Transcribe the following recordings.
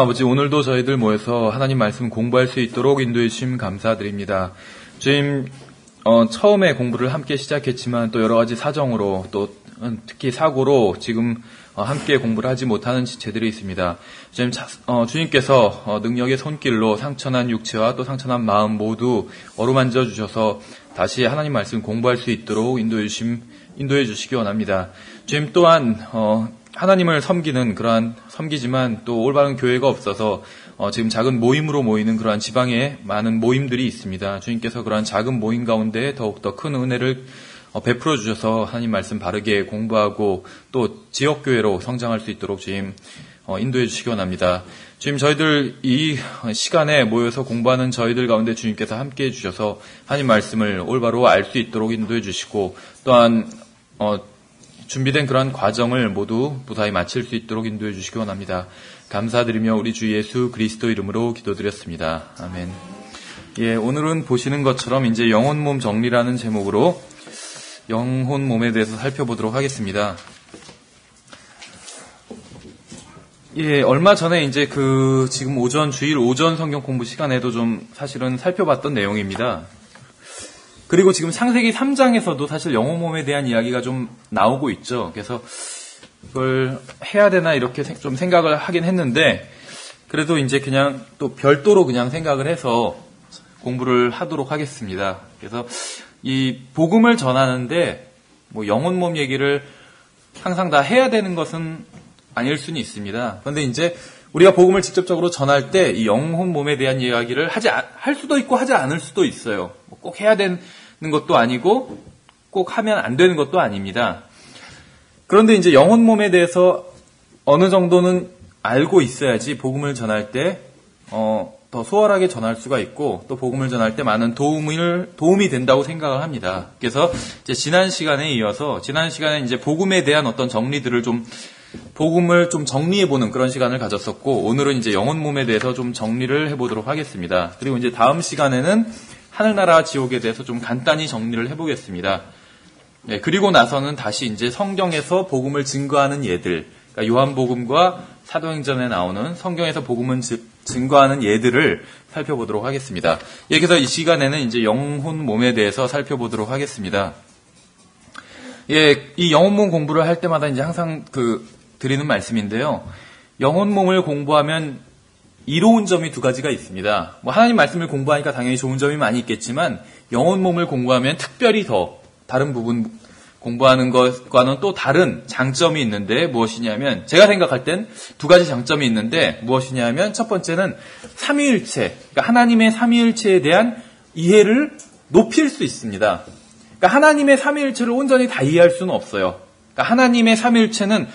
아버지, 오늘도 저희들 모여서 하나님 말씀 공부할 수 있도록 인도해 주심 감사드립니다. 주님, 처음에 공부를 함께 시작했지만 또 여러 가지 사정으로 또 특히 사고로 지금 함께 공부를 하지 못하는 지체들이 있습니다. 주님께서 능력의 손길로 상처난 육체와 또 상처난 마음 모두 어루만져 주셔서 다시 하나님 말씀 공부할 수 있도록 인도해 주시기 원합니다. 주님 또한 하나님을 섬기는 그러한 섬기지만 또 올바른 교회가 없어서 지금 작은 모임으로 모이는 그러한 지방에 많은 모임들이 있습니다. 주님께서 그러한 작은 모임 가운데 더욱더 큰 은혜를 베풀어 주셔서 하나님 말씀 바르게 공부하고 또 지역교회로 성장할 수 있도록 주님 인도해 주시기 원합니다. 주님, 저희들 이 시간에 모여서 공부하는 저희들 가운데 주님께서 함께해 주셔서 하나님 말씀을 올바로 알 수 있도록 인도해 주시고 또한 준비된 그러한 과정을 모두 무사히 마칠 수 있도록 인도해 주시기 원합니다. 감사드리며 우리 주 예수 그리스도 이름으로 기도드렸습니다. 아멘. 예, 오늘은 보시는 것처럼 이제 영혼 몸 정리라는 제목으로 영혼 몸에 대해서 살펴보도록 하겠습니다. 예, 얼마 전에 이제 지금 주일 오전 성경 공부 시간에도 좀 사실은 살펴봤던 내용입니다. 그리고 지금 창세기 3장에서도 사실 영혼 몸에 대한 이야기가 좀 나오고 있죠. 그래서 그걸 해야 되나 이렇게 좀 생각을 하긴 했는데 그래도 이제 그냥 또 별도로 그냥 생각을 해서 공부를 하도록 하겠습니다. 그래서 이 복음을 전하는데 뭐 영혼 몸 얘기를 항상 다 해야 되는 것은 아닐 수는 있습니다. 그런데 이제 우리가 복음을 직접적으로 전할 때 이 영혼 몸에 대한 이야기를 할 수도 있고 하지 않을 수도 있어요. 꼭 해야 되는 것도 아니고 꼭 하면 안 되는 것도 아닙니다. 그런데 이제 영혼 몸에 대해서 어느 정도는 알고 있어야지 복음을 전할 때 더 수월하게 전할 수가 있고 또 복음을 전할 때 많은 도움이 된다고 생각을 합니다. 그래서 이제 지난 시간에 이제 복음에 대한 어떤 정리들을 복음을 좀 정리해보는 그런 시간을 가졌었고, 오늘은 이제 영혼 몸에 대해서 좀 정리를 해보도록 하겠습니다. 그리고 이제 다음 시간에는 하늘나라와 지옥에 대해서 좀 간단히 정리를 해보겠습니다. 네, 그리고 나서는 다시 이제 성경에서 복음을 증거하는 예들, 그러니까 요한복음과 사도행전에 나오는 성경에서 복음을 증거하는 예들을 살펴보도록 하겠습니다. 예, 그래서 이 시간에는 이제 영혼 몸에 대해서 살펴보도록 하겠습니다. 예, 이 영혼 몸 공부를 할 때마다 이제 항상 드리는 말씀인데요. 영혼 몸을 공부하면 이로운 점이 두 가지가 있습니다. 뭐 하나님 말씀을 공부하니까 당연히 좋은 점이 많이 있겠지만 영혼 몸을 공부하면 특별히 더 다른 부분 공부하는 것과는 또 다른 장점이 있는데 무엇이냐면 제가 생각할 땐 두 가지 장점이 있는데 무엇이냐면 첫 번째는 삼위일체, 그러니까 하나님의 삼위일체에 대한 이해를 높일 수 있습니다. 그러니까 하나님의 삼위일체를 온전히 다 이해할 수는 없어요. 그러니까 하나님의 삼위일체는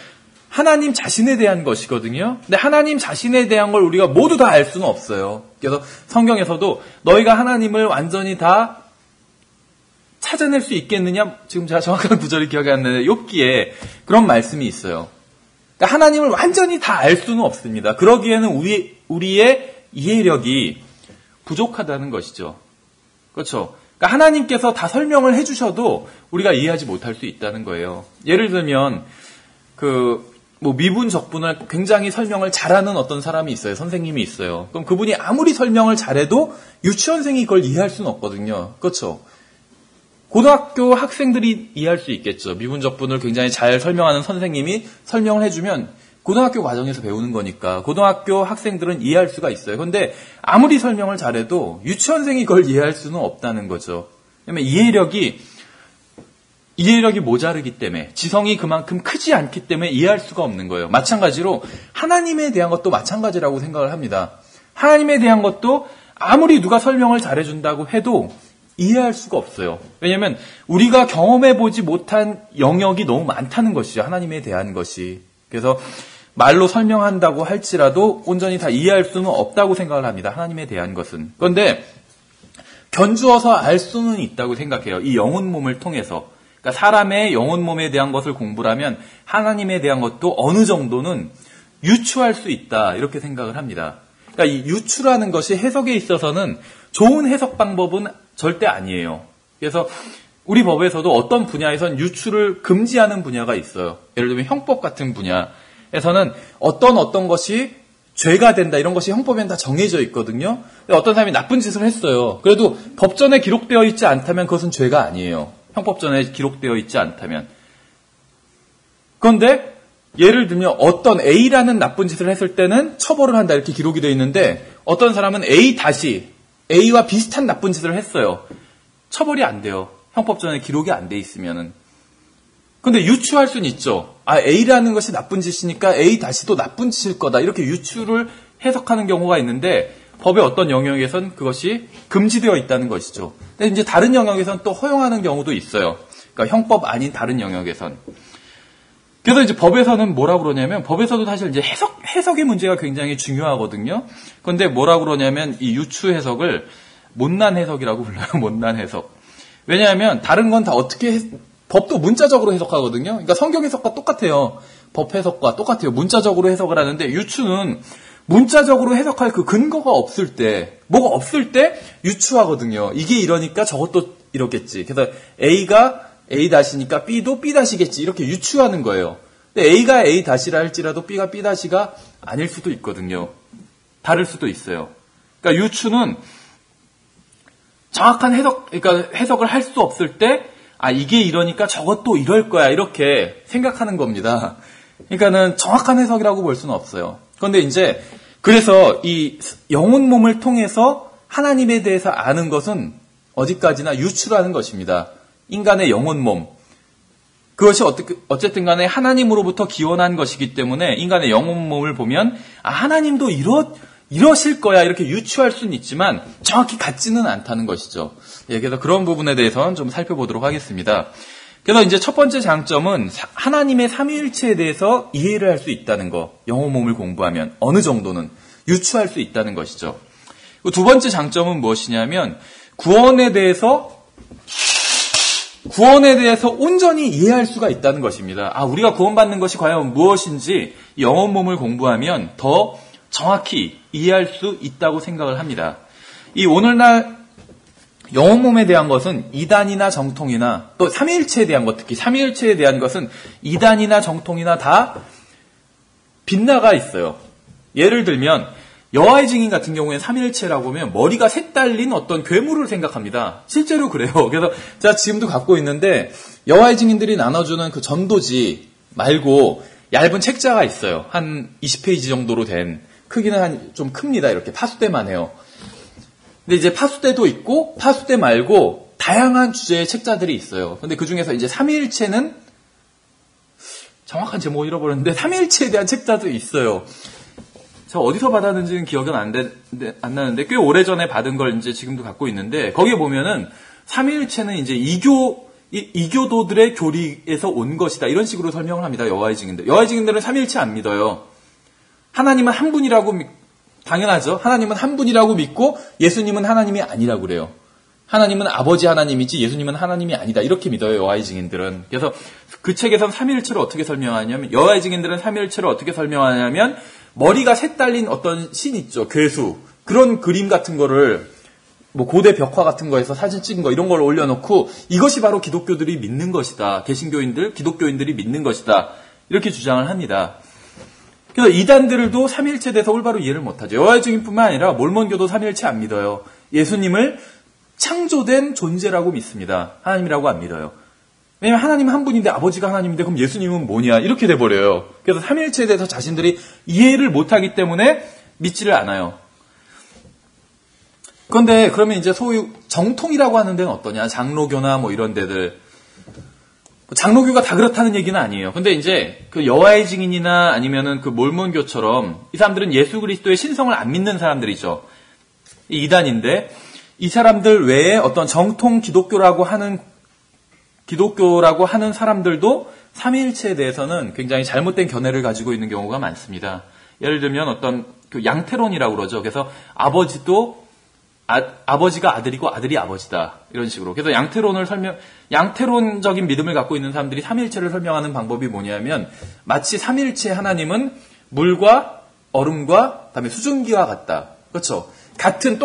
하나님 자신에 대한 것이거든요. 근데 하나님 자신에 대한 걸 우리가 모두 다 알 수는 없어요. 그래서 성경에서도 너희가 하나님을 완전히 다 찾아낼 수 있겠느냐? 지금 제가 정확한 구절이 기억이 안 나는데 욥기에 그런 말씀이 있어요. 그러니까 하나님을 완전히 다 알 수는 없습니다. 그러기에는 우리의 이해력이 부족하다는 것이죠. 그렇죠? 그러니까 하나님께서 다 설명을 해주셔도 우리가 이해하지 못할 수 있다는 거예요. 예를 들면 미분 적분을 굉장히 설명을 잘하는 어떤 사람이 있어요. 선생님이 있어요. 그럼 그분이 아무리 설명을 잘해도 유치원생이 그걸 이해할 수는 없거든요. 그렇죠? 고등학교 학생들이 이해할 수 있겠죠. 미분 적분을 굉장히 잘 설명하는 선생님이 설명을 해주면 고등학교 과정에서 배우는 거니까 고등학교 학생들은 이해할 수가 있어요. 그런데 아무리 설명을 잘해도 유치원생이 그걸 이해할 수는 없다는 거죠. 왜냐하면 이해력이 모자르기 때문에, 지성이 그만큼 크지 않기 때문에 이해할 수가 없는 거예요. 마찬가지로 하나님에 대한 것도 마찬가지라고 생각을 합니다. 하나님에 대한 것도 아무리 누가 설명을 잘해준다고 해도 이해할 수가 없어요. 왜냐하면 우리가 경험해보지 못한 영역이 너무 많다는 것이죠. 하나님에 대한 것이. 그래서 말로 설명한다고 할지라도 온전히 다 이해할 수는 없다고 생각을 합니다. 하나님에 대한 것은. 그런데 견주어서 알 수는 있다고 생각해요. 이 영혼 몸을 통해서. 그러니까 사람의 영혼 몸에 대한 것을 공부하면 하나님에 대한 것도 어느 정도는 유추할 수 있다. 이렇게 생각을 합니다. 그러니까 이 유추라는 것이 해석에 있어서는 좋은 해석 방법은 절대 아니에요. 그래서 우리 법에서도 어떤 분야에선 유추를 금지하는 분야가 있어요. 예를 들면 형법 같은 분야에서는 어떤 것이 죄가 된다 이런 것이 형법에는 다 정해져 있거든요. 어떤 사람이 나쁜 짓을 했어요. 그래도 법전에 기록되어 있지 않다면 그것은 죄가 아니에요. 형법전에 기록되어 있지 않다면. 그런데 예를 들면 어떤 A라는 나쁜 짓을 했을 때는 처벌을 한다 이렇게 기록이 되어 있는데 어떤 사람은 A와 비슷한 나쁜 짓을 했어요. 처벌이 안 돼요. 형법전에 기록이 안 돼 있으면은. 근데 유추할 수는 있죠. A라는 것이 나쁜 짓이니까 A-도 나쁜 짓일 거다. 이렇게 유추를 해석하는 경우가 있는데 법의 어떤 영역에선 그것이 금지되어 있다는 것이죠. 근데 이제 다른 영역에선 또 허용하는 경우도 있어요. 그러니까 형법 아닌 다른 영역에선. 그래서 이제 법에서는 뭐라고 그러냐면 법에서도 사실 이제 해석의 문제가 굉장히 중요하거든요. 그런데 뭐라고 그러냐면 이 유추 해석을 못난 해석이라고 불러요. 못난 해석. 왜냐하면 다른 건 다 법도 문자적으로 해석하거든요. 그러니까 성경 해석과 똑같아요. 법 해석과 똑같아요. 문자적으로 해석을 하는데 유추는 문자적으로 해석할 그 근거가 없을 때, 뭐가 없을 때 유추하거든요. 이게 이러니까 저것도 이렇겠지. 그래서 A가 A-니까 B도 B-겠지. 이렇게 유추하는 거예요. 근데 A가 A-라 할지라도 B가 B-가 아닐 수도 있거든요. 다를 수도 있어요. 그러니까 유추는 정확한 해석을 할 수 없을 때 이게 이러니까 저것도 이럴 거야. 이렇게 생각하는 겁니다. 그러니까는 정확한 해석이라고 볼 수는 없어요. 그런데 이제, 그래서 이 영혼 몸을 통해서 하나님에 대해서 아는 것은 어디까지나 유추라는 것입니다. 인간의 영혼 몸. 그것이 어쨌든 간에 하나님으로부터 기원한 것이기 때문에 인간의 영혼 몸을 보면, 하나님도 이러실 거야. 이렇게 유추할 수는 있지만 정확히 같지는 않다는 것이죠. 그래서 그런 부분에 대해서는 좀 살펴보도록 하겠습니다. 그래서 이제 첫 번째 장점은 하나님의 삼위일체에 대해서 이해를 할 수 있다는 거. 영혼 몸을 공부하면 어느 정도는 유추할 수 있다는 것이죠. 두 번째 장점은 무엇이냐면 구원에 대해서 온전히 이해할 수가 있다는 것입니다. 우리가 구원받는 것이 과연 무엇인지 영혼 몸을 공부하면 더 정확히 이해할 수 있다고 생각을 합니다. 이 오늘날 영혼 몸에 대한 것은 이단이나 정통이나 또 삼위일체에 대한 것, 특히 삼위일체에 대한 것은 이단이나 정통이나 다 빗나가 있어요. 예를 들면 여호와의 증인 같은 경우에 삼위일체라고 하면 머리가 셋 달린 어떤 괴물을 생각합니다. 실제로 그래요. 그래서 제가 지금도 갖고 있는데 여호와의 증인들이 나눠주는 그 전도지 말고 얇은 책자가 있어요. 한 20페이지 정도로 된, 크기는 좀 큽니다. 이렇게 파수대만 해요. 근데 이제 파수대도 있고 파수대 말고 다양한 주제의 책자들이 있어요. 근데 그 중에서 이제 삼위일체는 정확한 제목을 잃어버렸는데 삼위일체에 대한 책자도 있어요. 제가 어디서 받았는지는 기억은 안 나는데 꽤 오래전에 받은 걸 이제 지금도 갖고 있는데 거기에 보면은 삼위일체는 이제 이교도들의 교리에서 온 것이다. 이런 식으로 설명을 합니다. 여호와의 증인들. 여호와의 증인들은 삼위일체 안 믿어요. 하나님은 한 분이라고 당연하죠. 하나님은 한 분이라고 믿고 예수님은 하나님이 아니라고 그래요. 하나님은 아버지 하나님이지 예수님은 하나님이 아니다. 이렇게 믿어요. 여호와의 증인들은. 그래서 그 책에서는 삼위일체를 어떻게 설명하냐면 여호와의 증인들은 삼위일체를 어떻게 설명하냐면 머리가 셋 달린 어떤 신 있죠. 괴수. 그런 그림 같은 거를 고대 벽화 같은 거에서 사진 찍은 거 이런 걸 올려놓고 이것이 바로 기독교들이 믿는 것이다. 기독교인들이 믿는 것이다. 이렇게 주장을 합니다. 그래서 이단들도 삼위일체에 대해서 올바로 이해를 못하죠. 여호와의 증인뿐만 아니라 몰몬교도 삼위일체 안 믿어요. 예수님을 창조된 존재라고 믿습니다. 하나님이라고 안 믿어요. 왜냐하면 하나님은 한 분인데 아버지가 하나님인데 그럼 예수님은 뭐냐 이렇게 돼버려요. 그래서 삼위일체에 대해서 자신들이 이해를 못하기 때문에 믿지를 않아요. 그런데 그러면 이제 소위 정통이라고 하는 데는 어떠냐? 장로교나 이런 데들. 장로교가 다 그렇다는 얘기는 아니에요. 근데 이제 그 여호와의 증인이나 아니면은 그 몰몬교처럼 이 사람들은 예수 그리스도의 신성을 안 믿는 사람들이죠. 이단인데 이 사람들 외에 어떤 정통 기독교라고 하는 사람들도 삼위일체에 대해서는 굉장히 잘못된 견해를 가지고 있는 경우가 많습니다. 예를 들면 어떤 그 양태론이라고 그러죠. 그래서 아버지가 아들이고 아들이 아버지다. 이런 식으로. 그래서 양태론적인 믿음을 갖고 있는 사람들이 삼위일체를 설명하는 방법이 뭐냐면 마치 삼위일체 하나님은 물과 얼음과 그다음에 수증기와 같다. 그렇죠. 같은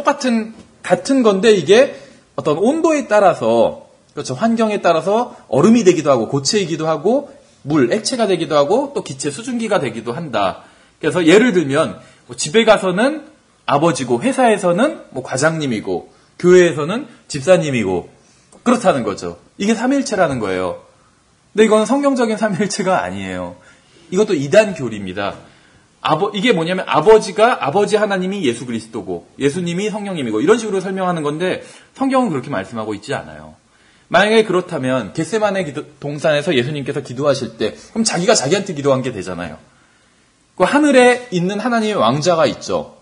건데 이게 어떤 온도에 따라서 그렇죠. 환경에 따라서 얼음이 되기도 하고 고체이기도 하고 액체가 되기도 하고 또 기체 수증기가 되기도 한다. 그래서 예를 들면 뭐 집에 가서는 아버지고 회사에서는 뭐 과장님이고 교회에서는 집사님이고 그렇다는 거죠. 이게 삼위일체라는 거예요. 근데 이건 성경적인 삼위일체가 아니에요. 이것도 이단 교리입니다. 이게 뭐냐면 아버지 하나님이 예수 그리스도고 예수님이 성령님이고 이런 식으로 설명하는 건데 성경은 그렇게 말씀하고 있지 않아요. 만약에 그렇다면 겟세마네 동산에서 예수님께서 기도하실 때 그럼 자기가 자기한테 기도한 게 되잖아요. 그 하늘에 있는 하나님의 왕자가 있죠.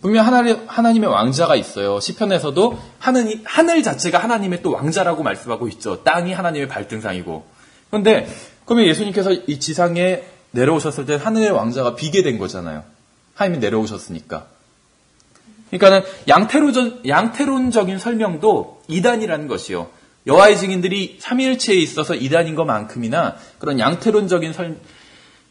분명 하나님의 왕자가 있어요. 시편에서도 하늘 자체가 하나님의 또 왕자라고 말씀하고 있죠. 땅이 하나님의 발등상이고. 그런데 그러면 예수님께서 이 지상에 내려오셨을 때 하늘의 왕자가 비게 된 거잖아요. 하나님이 내려오셨으니까. 그러니까는 양태론적인 설명도 이단이라는 것이요. 여호와의 증인들이 삼위일체에 있어서 이단인 것만큼이나 그런 양태론적인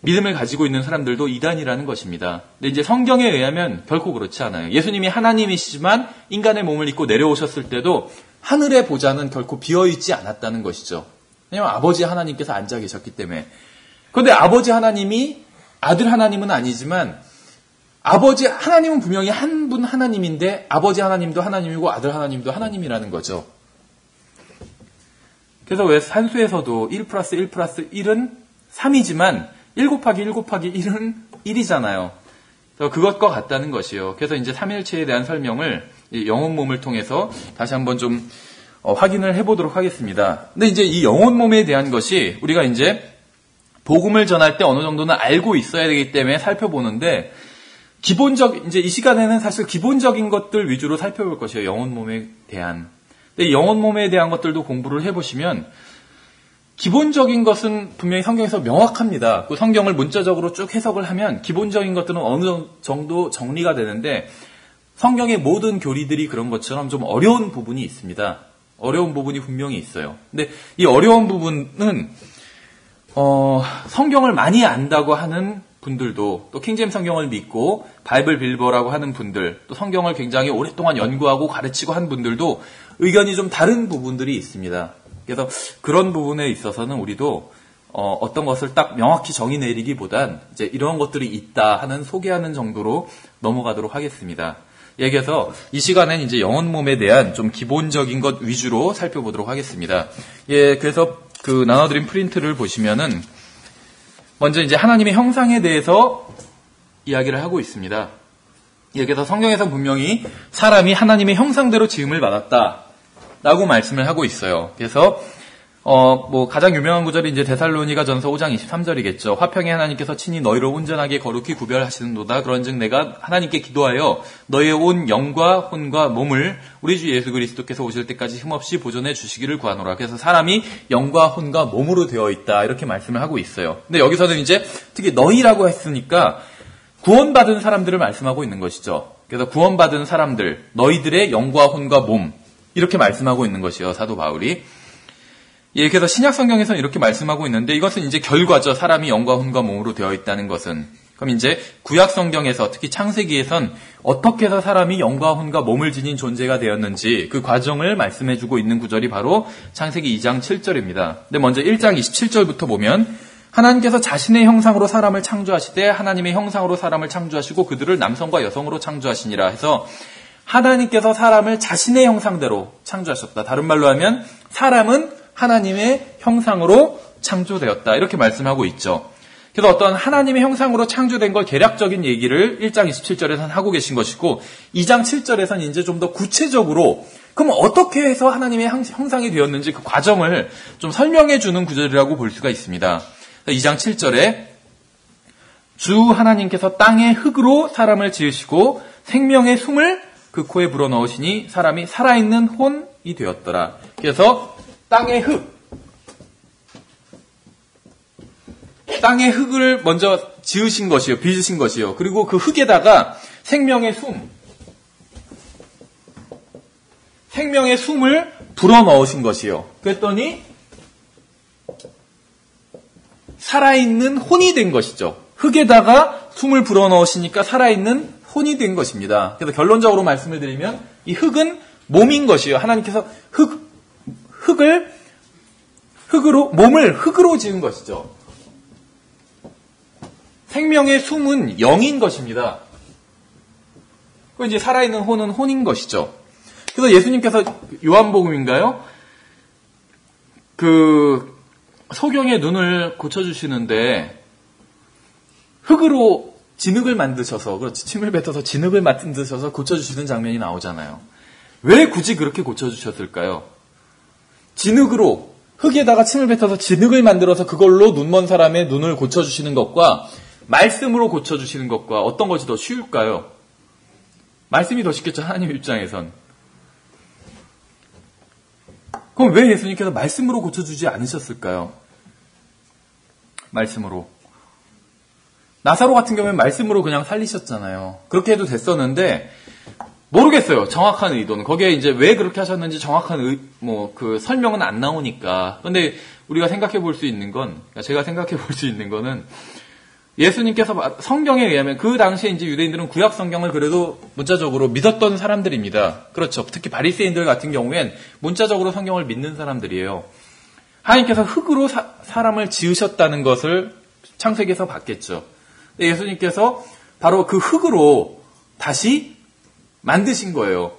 믿음을 가지고 있는 사람들도 이단이라는 것입니다. 근데 이제 성경에 의하면 결코 그렇지 않아요. 예수님이 하나님이시지만 인간의 몸을 입고 내려오셨을 때도 하늘의 보좌는 결코 비어있지 않았다는 것이죠. 왜냐하면 아버지 하나님께서 앉아 계셨기 때문에. 그런데 아버지 하나님이 아들 하나님은 아니지만 아버지 하나님은 분명히 한 분 하나님인데 아버지 하나님도 하나님이고 아들 하나님도 하나님이라는 거죠. 그래서 왜 산수에서도 1 플러스 1 플러스 1은 3이지만 1 곱하기 1 곱하기 1은 1이잖아요. 그것과 같다는 것이요. 그래서 이제 삼위일체에 대한 설명을 영혼 몸을 통해서 다시 한번 좀 확인을 해보도록 하겠습니다. 근데 이제 이 영혼 몸에 대한 것이 우리가 이제 복음을 전할 때 어느 정도는 알고 있어야 되기 때문에 살펴보는데 이제 이 시간에는 사실 기본적인 것들 위주로 살펴볼 것이에요. 영혼 몸에 대한. 근데 영혼 몸에 대한 것들도 공부를 해보시면 기본적인 것은 분명히 성경에서 명확합니다. 그 성경을 문자적으로 쭉 해석을 하면 기본적인 것들은 어느 정도 정리가 되는데 성경의 모든 교리들이 그런 것처럼 좀 어려운 부분이 있습니다. 어려운 부분이 분명히 있어요. 근데 이 어려운 부분은 성경을 많이 안다고 하는 분들도 또 킹제임스 성경을 믿고 바이블 빌버라고 하는 분들 또 성경을 굉장히 오랫동안 연구하고 가르치고 한 분들도 의견이 좀 다른 부분들이 있습니다. 그래서 그런 부분에 있어서는 우리도 어떤 것을 딱 명확히 정의 내리기보단 이제 이런 것들이 있다 하는 소개하는 정도로 넘어가도록 하겠습니다. 그래서 이 시간엔 이제 영혼 몸에 대한 좀 기본적인 것 위주로 살펴보도록 하겠습니다. 그래서 그 나눠드린 프린트를 보시면은 먼저 이제 하나님의 형상에 대해서 이야기를 하고 있습니다. 그래서 성경에서 분명히 사람이 하나님의 형상대로 지음을 받았다라고 말씀을 하고 있어요. 그래서 가장 유명한 구절이 이제 데살로니가전서 5장 23절이겠죠. 화평의 하나님께서 친히 너희를 온전하게 거룩히 구별하시는도다. 그런즉 내가 하나님께 기도하여 너희의 온 영과 혼과 몸을 우리 주 예수 그리스도께서 오실 때까지 힘없이 보존해 주시기를 구하노라. 그래서 사람이 영과 혼과 몸으로 되어 있다. 이렇게 말씀을 하고 있어요. 근데 여기서는 이제 특히 너희라고 했으니까 구원받은 사람들을 말씀하고 있는 것이죠. 그래서 구원받은 사람들, 너희들의 영과 혼과 몸 이렇게 말씀하고 있는 것이요. 사도 바울이. 그래서 신약 성경에서는 이렇게 말씀하고 있는데 이것은 이제 결과죠. 사람이 영과 혼과 몸으로 되어 있다는 것은. 그럼 이제 구약 성경에서 특히 창세기에선 어떻게 해서 사람이 영과 혼과 몸을 지닌 존재가 되었는지 그 과정을 말씀해주고 있는 구절이 바로 창세기 2장 7절입니다. 근데 먼저 1장 27절부터 보면 하나님께서 자신의 형상으로 사람을 창조하시되 하나님의 형상으로 사람을 창조하시고 그들을 남성과 여성으로 창조하시니라 해서 하나님께서 사람을 자신의 형상대로 창조하셨다. 다른 말로 하면 사람은 하나님의 형상으로 창조되었다. 이렇게 말씀하고 있죠. 그래서 어떤 하나님의 형상으로 창조된 걸 개략적인 얘기를 1장 27절에서는 하고 계신 것이고 2장 7절에서는 이제 좀 더 구체적으로 그럼 어떻게 해서 하나님의 형상이 되었는지 그 과정을 좀 설명해 주는 구절이라고 볼 수가 있습니다. 2장 7절에 주 하나님께서 땅의 흙으로 사람을 지으시고 생명의 숨을 그 코에 불어넣으시니 사람이 살아있는 혼이 되었더라. 그래서 땅의 흙을 먼저 지으신 것이요. 빚으신 것이요. 그리고 그 흙에다가 생명의 숨을 불어넣으신 것이요. 그랬더니 살아있는 혼이 된 것이죠. 흙에다가 숨을 불어넣으시니까 살아있는 혼이 된 것입니다. 그래서 결론적으로 말씀을 드리면 이 흙은 몸인 것이요. 하나님께서 몸을 흙으로 지은 것이죠. 생명의 숨은 영인 것입니다. 이제 살아있는 혼은 혼인 것이죠. 그래서 예수님께서 요한복음인가요? 그 소경의 눈을 고쳐주시는데 흙으로 진흙을 만드셔서, 그렇지, 침을 뱉어서 진흙을 만드셔서 고쳐주시는 장면이 나오잖아요. 왜 굳이 그렇게 고쳐주셨을까요? 진흙으로, 흙에다가 침을 뱉어서 진흙을 만들어서 그걸로 눈먼 사람의 눈을 고쳐주시는 것과 말씀으로 고쳐주시는 것과 어떤 것이 더 쉬울까요? 말씀이 더 쉽겠죠, 하나님 입장에선. 그럼 왜 예수님께서 말씀으로 고쳐주지 않으셨을까요? 말씀으로. 나사로 같은 경우에는 말씀으로 그냥 살리셨잖아요. 그렇게 해도 됐었는데, 모르겠어요. 정확한 의도는. 거기에 이제 왜 그렇게 하셨는지 정확한 설명은 안 나오니까. 근데 우리가 생각해 볼 수 있는 건, 제가 생각해 볼 수 있는 거는, 예수님께서 성경에 의하면 그 당시에 이제 유대인들은 구약 성경을 그래도 문자적으로 믿었던 사람들입니다. 그렇죠. 특히 바리새인들 같은 경우엔 문자적으로 성경을 믿는 사람들이에요. 하나님께서 흙으로 사람을 지으셨다는 것을 창세기에서 봤겠죠. 예수님께서 바로 그 흙으로 다시 만드신 거예요.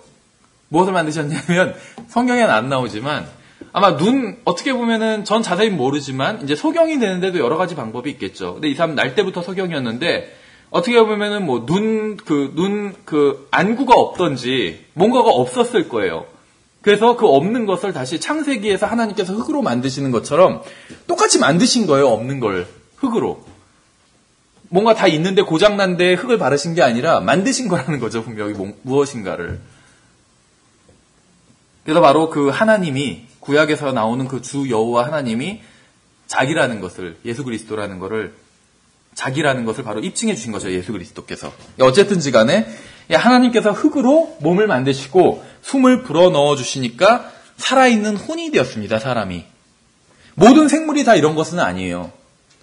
무엇을 만드셨냐면 성경에는 안 나오지만 아마 어떻게 보면은 전 자세히 모르지만 이제 소경이 되는데도 여러 가지 방법이 있겠죠. 근데 이 사람 날 때부터 소경이었는데 어떻게 보면은 안구가 없던지 뭔가가 없었을 거예요. 그래서 그 없는 것을 다시 창세기에서 하나님께서 흙으로 만드시는 것처럼 똑같이 만드신 거예요. 없는 걸 흙으로. 뭔가 다 있는데 고장난 데 흙을 바르신 게 아니라 만드신 거라는 거죠. 분명히 무엇인가를. 그래서 바로 그 하나님이 구약에서 나오는 그 주 여호와 하나님이 자기라는 것을, 예수 그리스도라는 것을, 자기라는 것을 바로 입증해 주신 거죠. 예수 그리스도께서. 어쨌든지 간에 하나님께서 흙으로 몸을 만드시고 숨을 불어넣어 주시니까 살아있는 혼이 되었습니다. 사람이. 모든 생물이 다 이런 것은 아니에요.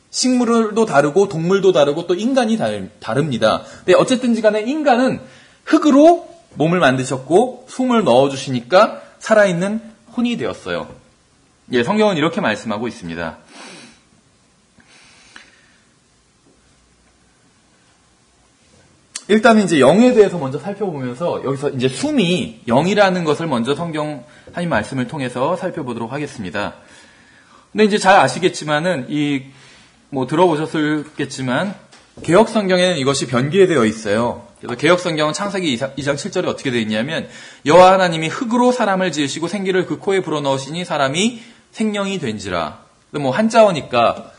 식물도 다르고 동물도 다르고 또 인간이 다릅니다. 근데 어쨌든지 간에 인간은 흙으로 몸을 만드셨고 숨을 넣어주시니까 살아있는 혼이 되었어요. 예, 성경은 이렇게 말씀하고 있습니다. 일단은 이제 영에 대해서 먼저 살펴보면서 여기서 이제 숨이 영이라는 것을 먼저 성경 하나님 말씀을 통해서 살펴보도록 하겠습니다. 근데 이제 잘 아시겠지만은 들어보셨겠지만 개역 성경에는 이것이 변기되어 있어요. 그래서 개역 성경은 창세기 2장 7절에 어떻게 되어 있냐면 여호와 하나님이 흙으로 사람을 지으시고 생기를 그 코에 불어넣으시니 사람이 생명이 된지라. 한자어니까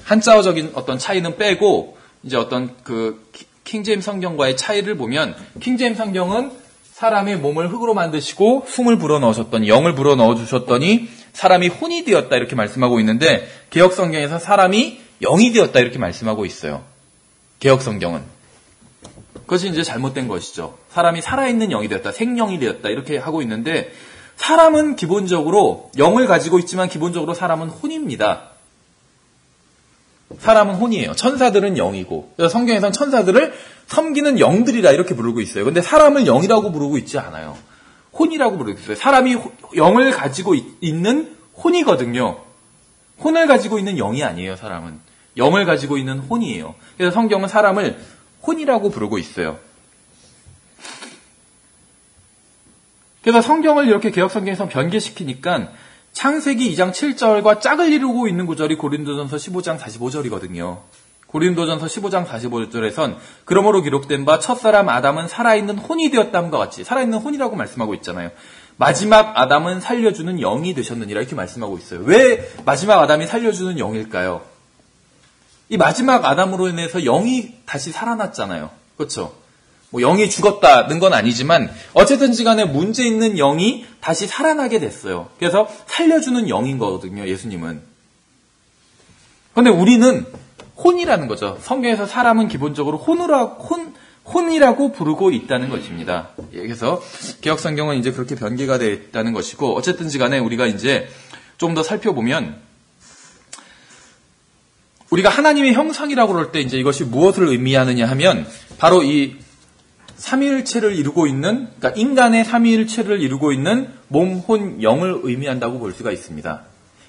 한자어적인 어떤 차이는 빼고 이제 어떤 그 킹제임스 성경과의 차이를 보면 킹제임스 성경은 사람의 몸을 흙으로 만드시고 숨을 불어넣으셨더니 영을 불어넣어 주셨더니 사람이 혼이 되었다 이렇게 말씀하고 있는데 개역 성경에서 사람이 영이 되었다 이렇게 말씀하고 있어요. 개역 성경은. 그것이 이제 잘못된 것이죠. 사람이 살아있는 영이 되었다, 생명이 되었다 이렇게 하고 있는데 사람은 기본적으로 영을 가지고 있지만 기본적으로 사람은 혼입니다. 사람은 혼이에요. 천사들은 영이고 그래서 성경에서는 천사들을 섬기는 영들이라 이렇게 부르고 있어요. 근데 사람을 영이라고 부르고 있지 않아요. 혼이라고 부르고 있어요. 사람이 영을 가지고 있는 혼이거든요. 혼을 가지고 있는 영이 아니에요. 사람은. 영을 가지고 있는 혼이에요. 그래서 성경은 사람을 혼이라고 부르고 있어요. 그래서 성경을 이렇게 개역 성경에서 변개시키니까 창세기 2장 7절과 짝을 이루고 있는 구절이 고린도전서 15장 45절이거든요. 고린도전서 15장 45절에선 그러므로 기록된 바 첫사람 아담은 살아있는 혼이 되었다함과 같이 살아있는 혼이라고 말씀하고 있잖아요. 마지막 아담은 살려주는 영이 되셨느니라 이렇게 말씀하고 있어요. 왜 마지막 아담이 살려주는 영일까요? 이 마지막 아담으로 인해서 영이 다시 살아났잖아요. 그렇죠? 영이 죽었다는 건 아니지만 어쨌든지 간에 문제 있는 영이 다시 살아나게 됐어요. 그래서 살려주는 영인 거거든요. 예수님은. 그런데 우리는 혼이라는 거죠. 성경에서 사람은 기본적으로 혼이라고 부르고 있다는 것입니다. 그래서 개역 성경은 이제 그렇게 변개가 되어 있다는 것이고 어쨌든지 간에 우리가 이제 좀 더 살펴보면 우리가 하나님의 형상이라고 그럴 때 이제 이것이 무엇을 의미하느냐 하면 바로 이 삼위일체를 이루고 있는, 그러니까 인간의 삼위일체를 이루고 있는 몸, 혼, 영을 의미한다고 볼 수가 있습니다.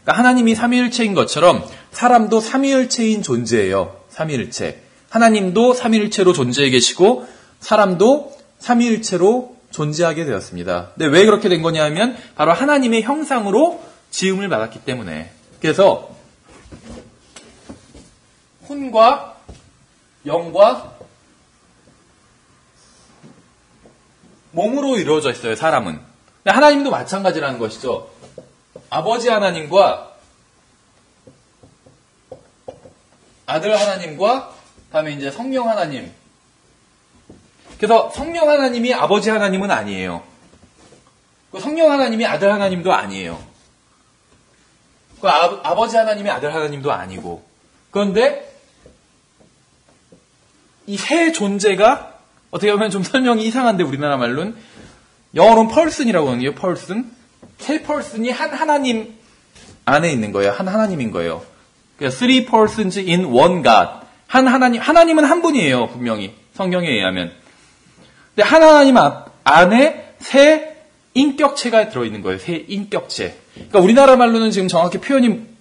그러니까 하나님이 삼위일체인 것처럼 사람도 삼위일체인 존재예요. 삼위일체. 하나님도 삼위일체로 존재해 계시고 사람도 삼위일체로 존재하게 되었습니다. 근데 왜 그렇게 된 거냐 하면 바로 하나님의 형상으로 지음을 받았기 때문에. 그래서 혼과 영과 몸으로 이루어져 있어요, 사람은. 근데 하나님도 마찬가지라는 것이죠. 아버지 하나님과 아들 하나님과 다음에 이제 성령 하나님. 그래서 성령 하나님이 아버지 하나님은 아니에요. 성령 하나님이 아들 하나님도 아니에요. 아버지 하나님이 아들 하나님도 아니고. 그런데 이 세 존재가 어떻게 보면 좀 설명이 이상한데 우리나라 말로는 영어로는 펄슨이라고 하거든요. 펄슨. 세 펄슨이 한 하나님 안에 있는 거예요. 한 하나님인 거예요. 그러니까 three persons in one God. 한 하나님, 하나님은 한 분이에요. 분명히 성경에 의하면. 근데 하나님 안에 세 인격체가 들어있는 거예요. 세 인격체. 그러니까 우리나라 말로는 지금 정확히 표현이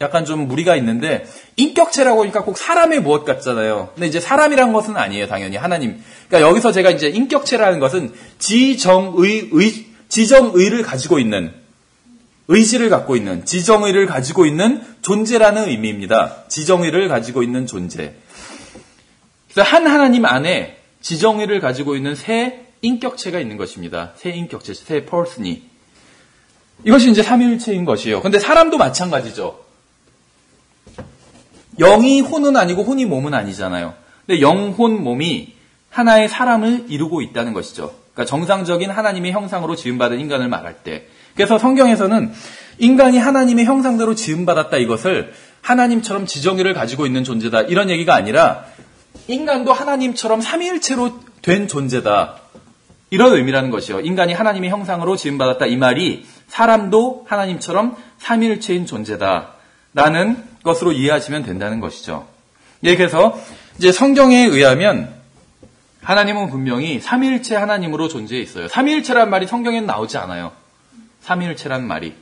약간 좀 무리가 있는데 인격체라고 하니까 꼭 사람의 무엇 같잖아요. 근데 이제 사람이란 것은 아니에요. 당연히 하나님. 그러니까 여기서 제가 이제 인격체라는 것은 지정의를 가지고 있는, 의지를 갖고 있는, 지정의를 가지고 있는 존재라는 의미입니다. 지정의를 가지고 있는 존재. 그래서 한 하나님 안에 지정의를 가지고 있는 세 인격체가 있는 것입니다. 세 인격체, 세 person이. 이것이 이제 삼위일체인 것이에요. 근데 사람도 마찬가지죠. 영이 혼은 아니고 혼이 몸은 아니잖아요. 근데 영혼 몸이 하나의 사람을 이루고 있다는 것이죠. 그러니까 정상적인 하나님의 형상으로 지음받은 인간을 말할 때. 그래서 성경에서는 인간이 하나님의 형상대로 지음받았다 이것을 하나님처럼 지정의를 가지고 있는 존재다 이런 얘기가 아니라 인간도 하나님처럼 삼위일체로 된 존재다. 이런 의미라는 것이요. 인간이 하나님의 형상으로 지음받았다 이 말이 사람도 하나님처럼 삼위일체인 존재다. 라는 것으로 이해하시면 된다는 것이죠. 예, 그래서 이제 성경에 의하면 하나님은 분명히 삼위일체 하나님으로 존재해 있어요. 삼위일체라는 말이 성경에는 나오지 않아요. 삼위일체라는 말이.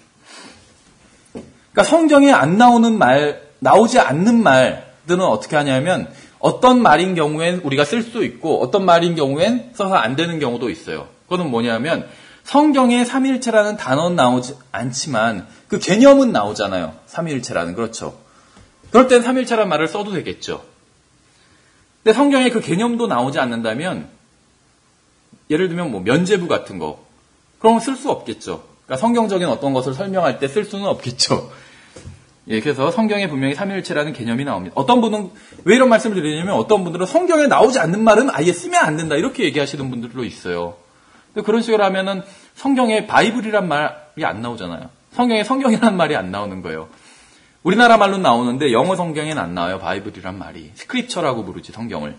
그러니까 성경에 안 나오는 말, 나오지 않는 말들은 어떻게 하냐면 어떤 말인 경우엔 우리가 쓸 수 있고 어떤 말인 경우엔 써서 안 되는 경우도 있어요. 그거는 뭐냐면 성경에 삼위일체라는 단어는 나오지 않지만 그 개념은 나오잖아요. 삼위일체라는. 그렇죠. 그럴 땐 삼위일체라는 말을 써도 되겠죠. 근데 성경에 그 개념도 나오지 않는다면 예를 들면 뭐 면죄부 같은 거 그럼 쓸 수 없겠죠. 그러니까 성경적인 어떤 것을 설명할 때 쓸 수는 없겠죠. 예, 그래서 성경에 분명히 삼위일체라는 개념이 나옵니다. 어떤 분은 왜 이런 말씀을 드리냐면 어떤 분들은 성경에 나오지 않는 말은 아예 쓰면 안 된다 이렇게 얘기하시는 분들도 있어요. 그런 식으로 하면은 성경에 바이블이란 말이 안 나오잖아요. 성경에 성경이란 말이 안 나오는 거예요. 우리나라 말로는 나오는데 영어 성경에는 안 나와요. 바이블이란 말이. 스크립처라고 부르지 성경을.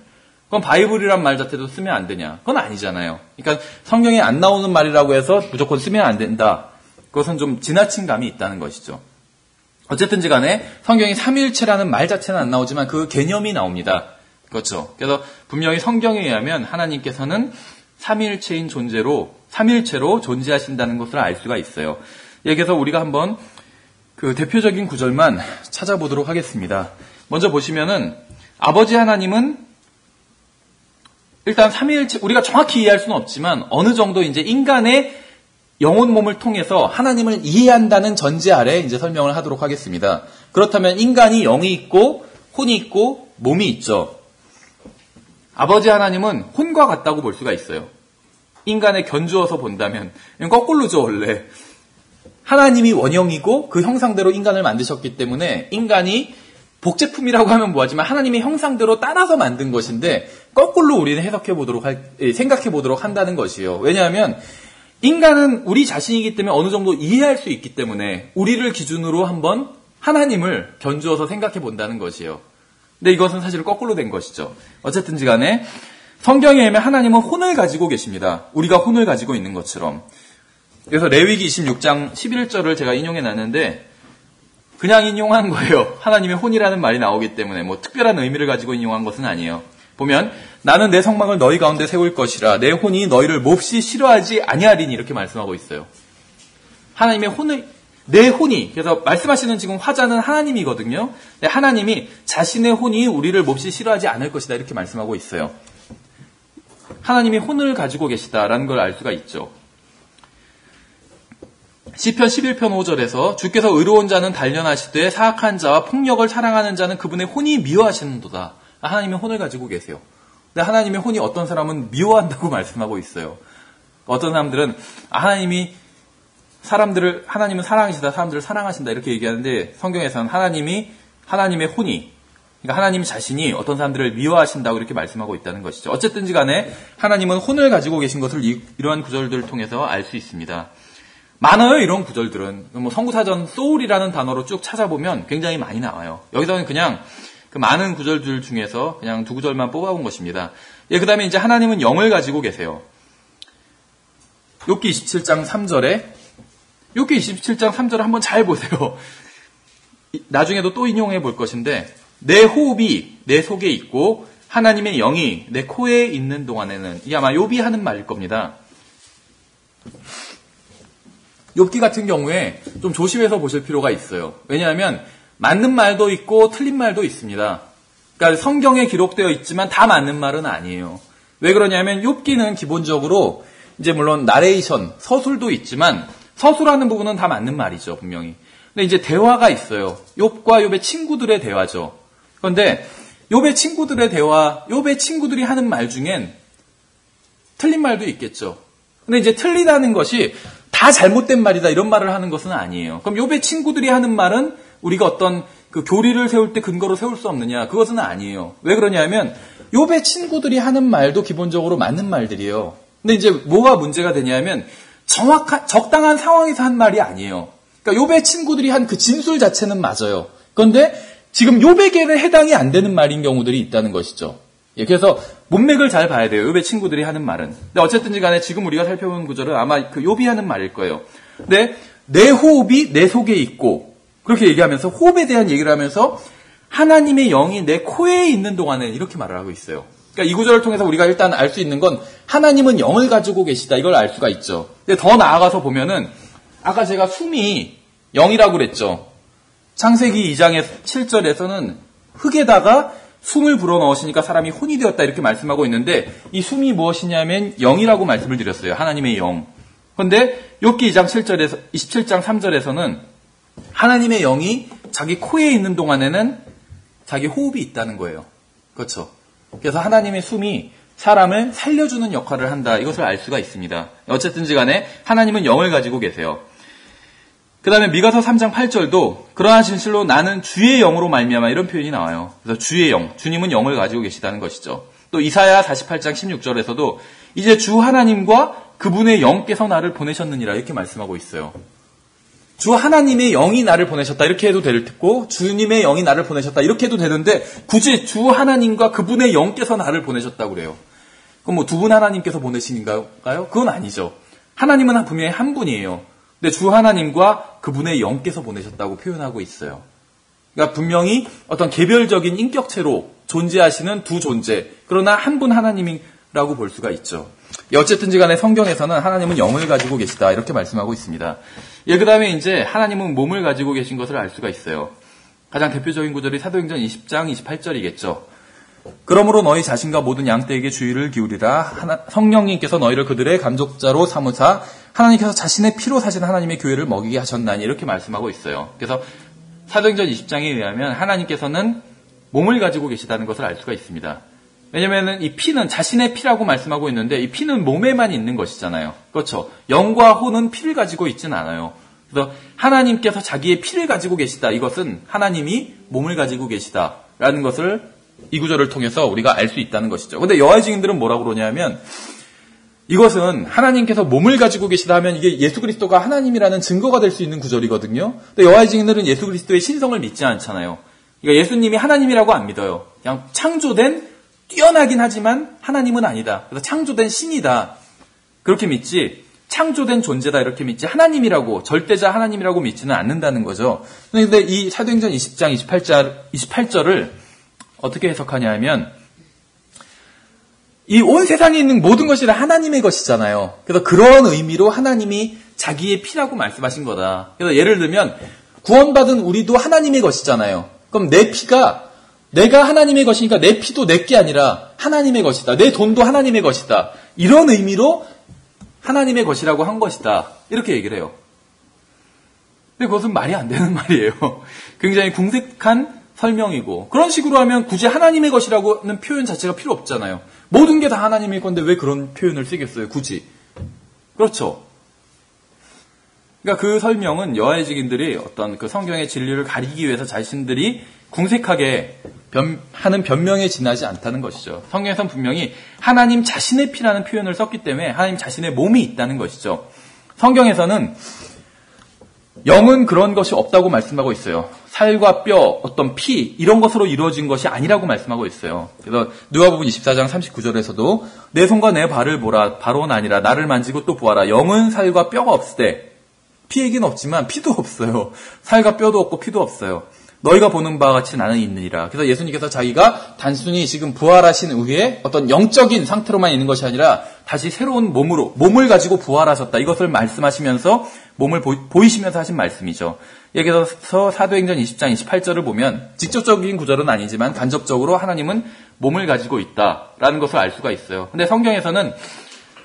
그럼 바이블이란 말 자체도 쓰면 안 되냐? 그건 아니잖아요. 그러니까 성경에 안 나오는 말이라고 해서 무조건 쓰면 안 된다. 그것은 좀 지나친 감이 있다는 것이죠. 어쨌든지 간에 성경이 삼위일체라는 말 자체는 안 나오지만 그 개념이 나옵니다. 그렇죠. 그래서 분명히 성경에 의하면 하나님께서는 삼위일체인 존재로, 삼위일체로 존재하신다는 것을 알 수가 있어요. 예, 그래서 우리가 한번 그 대표적인 구절만 찾아보도록 하겠습니다. 먼저 보시면은 아버지 하나님은 일단 삼위일체, 우리가 정확히 이해할 수는 없지만 어느 정도 이제 인간의 영혼 몸을 통해서 하나님을 이해한다는 전제 아래 이제 설명을 하도록 하겠습니다. 그렇다면 인간이 영이 있고 혼이 있고 몸이 있죠. 아버지 하나님은 혼과 같다고 볼 수가 있어요. 인간에 견주어서 본다면 거꾸로죠 원래. 하나님이 원형이고 그 형상대로 인간을 만드셨기 때문에 인간이 복제품이라고 하면 뭐하지만 하나님의 형상대로 따라서 만든 것인데 거꾸로 우리는 생각해 보도록 한다는 것이에요. 왜냐하면 인간은 우리 자신이기 때문에 어느 정도 이해할 수 있기 때문에 우리를 기준으로 한번 하나님을 견주어서 생각해 본다는 것이에요. 근데 이것은 사실 거꾸로 된 것이죠. 어쨌든지 간에 성경에 의하면 하나님은 혼을 가지고 계십니다. 우리가 혼을 가지고 있는 것처럼. 그래서 레위기 26장 11절을 제가 인용해 놨는데 그냥 인용한 거예요. 하나님의 혼이라는 말이 나오기 때문에 뭐 특별한 의미를 가지고 인용한 것은 아니에요. 보면 나는 내 성막을 너희 가운데 세울 것이라 내 혼이 너희를 몹시 싫어하지 아니하리니 이렇게 말씀하고 있어요. 하나님의 혼을 내 혼이 그래서 말씀하시는 지금 화자는 하나님이거든요. 하나님이 자신의 혼이 우리를 몹시 싫어하지 않을 것이다 이렇게 말씀하고 있어요. 하나님이 혼을 가지고 계시다라는 걸 알 수가 있죠. 시편 11편 5절에서 주께서 의로운 자는 단련하시되 사악한 자와 폭력을 사랑하는 자는 그분의 혼이 미워하시는도다. 하나님이 혼을 가지고 계세요. 근데 하나님의 혼이 어떤 사람은 미워한다고 말씀하고 있어요. 어떤 사람들은 하나님은 사랑하시다, 사람들을 사랑하신다 이렇게 얘기하는데 성경에서는 하나님의 혼이, 그러니까 하나님 자신이 어떤 사람들을 미워하신다고 이렇게 말씀하고 있다는 것이죠. 어쨌든지 간에 하나님은 혼을 가지고 계신 것을 이러한 구절들을 통해서 알 수 있습니다. 많아요, 이런 구절들은. 성구사전 soul이라는 단어로 쭉 찾아보면 굉장히 많이 나와요. 여기서는 그냥 그 많은 구절들 중에서 그냥 두 구절만 뽑아본 것입니다. 그 다음에 이제 하나님은 영을 가지고 계세요. 욥기 27장 3절을 한번 잘 보세요. 나중에도 또 인용해 볼 것인데, 내 호흡이 내 속에 있고 하나님의 영이 내 코에 있는 동안에는, 이게 아마 욥이 하는 말일 겁니다. 욥기 같은 경우에 좀 조심해서 보실 필요가 있어요. 왜냐하면 맞는 말도 있고 틀린 말도 있습니다. 그러니까 성경에 기록되어 있지만 다 맞는 말은 아니에요. 왜 그러냐면 욥기는 기본적으로 이제 물론 나레이션, 서술도 있지만 서술하는 부분은 다 맞는 말이죠, 분명히. 근데 이제 대화가 있어요. 욥과 욥의 친구들의 대화죠. 그런데 욥의 친구들의 대화, 욥의 친구들이 하는 말 중엔 틀린 말도 있겠죠. 근데 이제 틀리다는 것이 다 잘못된 말이다 이런 말을 하는 것은 아니에요. 그럼 욥의 친구들이 하는 말은 우리가 어떤 그 교리를 세울 때 근거로 세울 수 없느냐? 그것은 아니에요. 왜 그러냐면 욥의 친구들이 하는 말도 기본적으로 맞는 말들이에요. 근데 이제 뭐가 문제가 되냐면 적당한 상황에서 한 말이 아니에요. 그러니까 욥의 친구들이 한 그 진술 자체는 맞아요. 그런데 지금 욥에게는 해당이 안 되는 말인 경우들이 있다는 것이죠. 그래서 문맥을 잘 봐야 돼요. 욥의 친구들이 하는 말은. 근데 어쨌든지 간에 지금 우리가 살펴본 구절은 아마 그 욥이 하는 말일 거예요. 근데 내 호흡이 내 속에 있고 그렇게 얘기하면서 호흡에 대한 얘기를 하면서 하나님의 영이 내 코에 있는 동안에 이렇게 말을 하고 있어요. 그러니까 이 구절을 통해서 우리가 일단 알 수 있는 건 하나님은 영을 가지고 계시다. 이걸 알 수가 있죠. 근데 더 나아가서 보면은 아까 제가 숨이 영이라고 그랬죠. 창세기 2장의 7절에서는 흙에다가 숨을 불어넣으시니까 사람이 혼이 되었다 이렇게 말씀하고 있는데 이 숨이 무엇이냐면 영이라고 말씀을 드렸어요. 하나님의 영. 그런데 욥기 2장 7절에서 27장 3절에서는 하나님의 영이 자기 코에 있는 동안에는 자기 호흡이 있다는 거예요. 그렇죠. 그래서 하나님의 숨이 사람을 살려주는 역할을 한다. 이것을 알 수가 있습니다. 어쨌든지 간에 하나님은 영을 가지고 계세요. 그 다음에 미가서 3장 8절도 그러한 진실로 나는 주의 영으로 말미암아 이런 표현이 나와요. 그래서 주의 영, 주님은 영을 가지고 계시다는 것이죠. 또 이사야 48장 16절에서도 이제 주 하나님과 그분의 영께서 나를 보내셨느니라 이렇게 말씀하고 있어요. 주 하나님의 영이 나를 보내셨다 이렇게 해도 됐고 주님의 영이 나를 보내셨다 이렇게 해도 되는데 굳이 주 하나님과 그분의 영께서 나를 보내셨다고 그래요. 그럼 뭐 두 분 하나님께서 보내시는가요? 그건 아니죠. 하나님은 분명히 한 분이에요. 근데 주 하나님과 그분의 영께서 보내셨다고 표현하고 있어요. 그러니까 분명히 어떤 개별적인 인격체로 존재하시는 두 존재, 그러나 한 분 하나님이라고 볼 수가 있죠. 어쨌든지 간에 성경에서는 하나님은 영을 가지고 계시다 이렇게 말씀하고 있습니다. 그 다음에 이제 하나님은 몸을 가지고 계신 것을 알 수가 있어요. 가장 대표적인 구절이 사도행전 20장 28절이겠죠. 그러므로 너희 자신과 모든 양떼에게 주의를 기울이라. 성령님께서 너희를 그들의 감족자로 삼으사 하나님께서 자신의 피로 사신 하나님의 교회를 먹이게 하셨나니 이렇게 말씀하고 있어요. 그래서 사도행전 20장에 의하면 하나님께서는 몸을 가지고 계시다는 것을 알 수가 있습니다. 왜냐하면 이 피는 자신의 피라고 말씀하고 있는데 이 피는 몸에만 있는 것이잖아요. 그렇죠. 영과 혼은 피를 가지고 있진 않아요. 그래서 하나님께서 자기의 피를 가지고 계시다. 이것은 하나님이 몸을 가지고 계시다라는 것을 이 구절을 통해서 우리가 알 수 있다는 것이죠. 근데 여호와의 증인들은 뭐라고 그러냐면 이것은 하나님께서 몸을 가지고 계시다 하면 이게 예수 그리스도가 하나님이라는 증거가 될 수 있는 구절이거든요. 근데 여호와의 증인들은 예수 그리스도의 신성을 믿지 않잖아요. 그러니까 예수님이 하나님이라고 안 믿어요. 그냥 창조된 뛰어나긴 하지만 하나님은 아니다. 그래서 창조된 신이다. 그렇게 믿지 창조된 존재다 이렇게 믿지 하나님이라고 절대자 하나님이라고 믿지는 않는다는 거죠. 그런데 이 사도행전 20장 28절을 어떻게 해석하냐 하면 이 온 세상에 있는 모든 것이 다 하나님의 것이잖아요. 그래서 그런 의미로 하나님이 자기의 피라고 말씀하신 거다. 그래서 예를 들면 구원받은 우리도 하나님의 것이잖아요. 그럼 내 피가 내가 하나님의 것이니까 내 피도 내게 아니라 하나님의 것이다. 내 돈도 하나님의 것이다. 이런 의미로 하나님의 것이라고 한 것이다. 이렇게 얘기를 해요. 근데 그것은 말이 안 되는 말이에요. 굉장히 궁색한 설명이고, 그런 식으로 하면 굳이 하나님의 것이라고 하는 표현 자체가 필요 없잖아요. 모든 게 다 하나님의 건데 왜 그런 표현을 쓰겠어요, 굳이. 그렇죠. 그러니까 그 설명은 여하의직인들이 어떤 그 성경의 진리를 가리기 위해서 자신들이 궁색하게 하는 변명에 지나지 않다는 것이죠. 성경에서는 분명히 하나님 자신의 피라는 표현을 썼기 때문에 하나님 자신의 몸이 있다는 것이죠. 성경에서는 영은 그런 것이 없다고 말씀하고 있어요. 살과 뼈, 어떤 피 이런 것으로 이루어진 것이 아니라고 말씀하고 있어요. 그래서 누가복음 24장 39절에서도 내 손과 내 발을 보라, 바로는 아니라 나를 만지고 또 보아라. 영은 살과 뼈가 없으되, 피 얘기는 없지만 피도 없어요. 살과 뼈도 없고 피도 없어요. 너희가 보는 바와 같이 나는 있느니라. 그래서 예수님께서 자기가 단순히 지금 부활하신 후에 어떤 영적인 상태로만 있는 것이 아니라 다시 새로운 몸을 가지고 부활하셨다. 이것을 말씀하시면서 몸을 보이시면서 하신 말씀이죠. 여기서 사도행전 20장 28절을 보면 직접적인 구절은 아니지만 간접적으로 하나님은 몸을 가지고 있다라는 것을 알 수가 있어요. 근데 성경에서는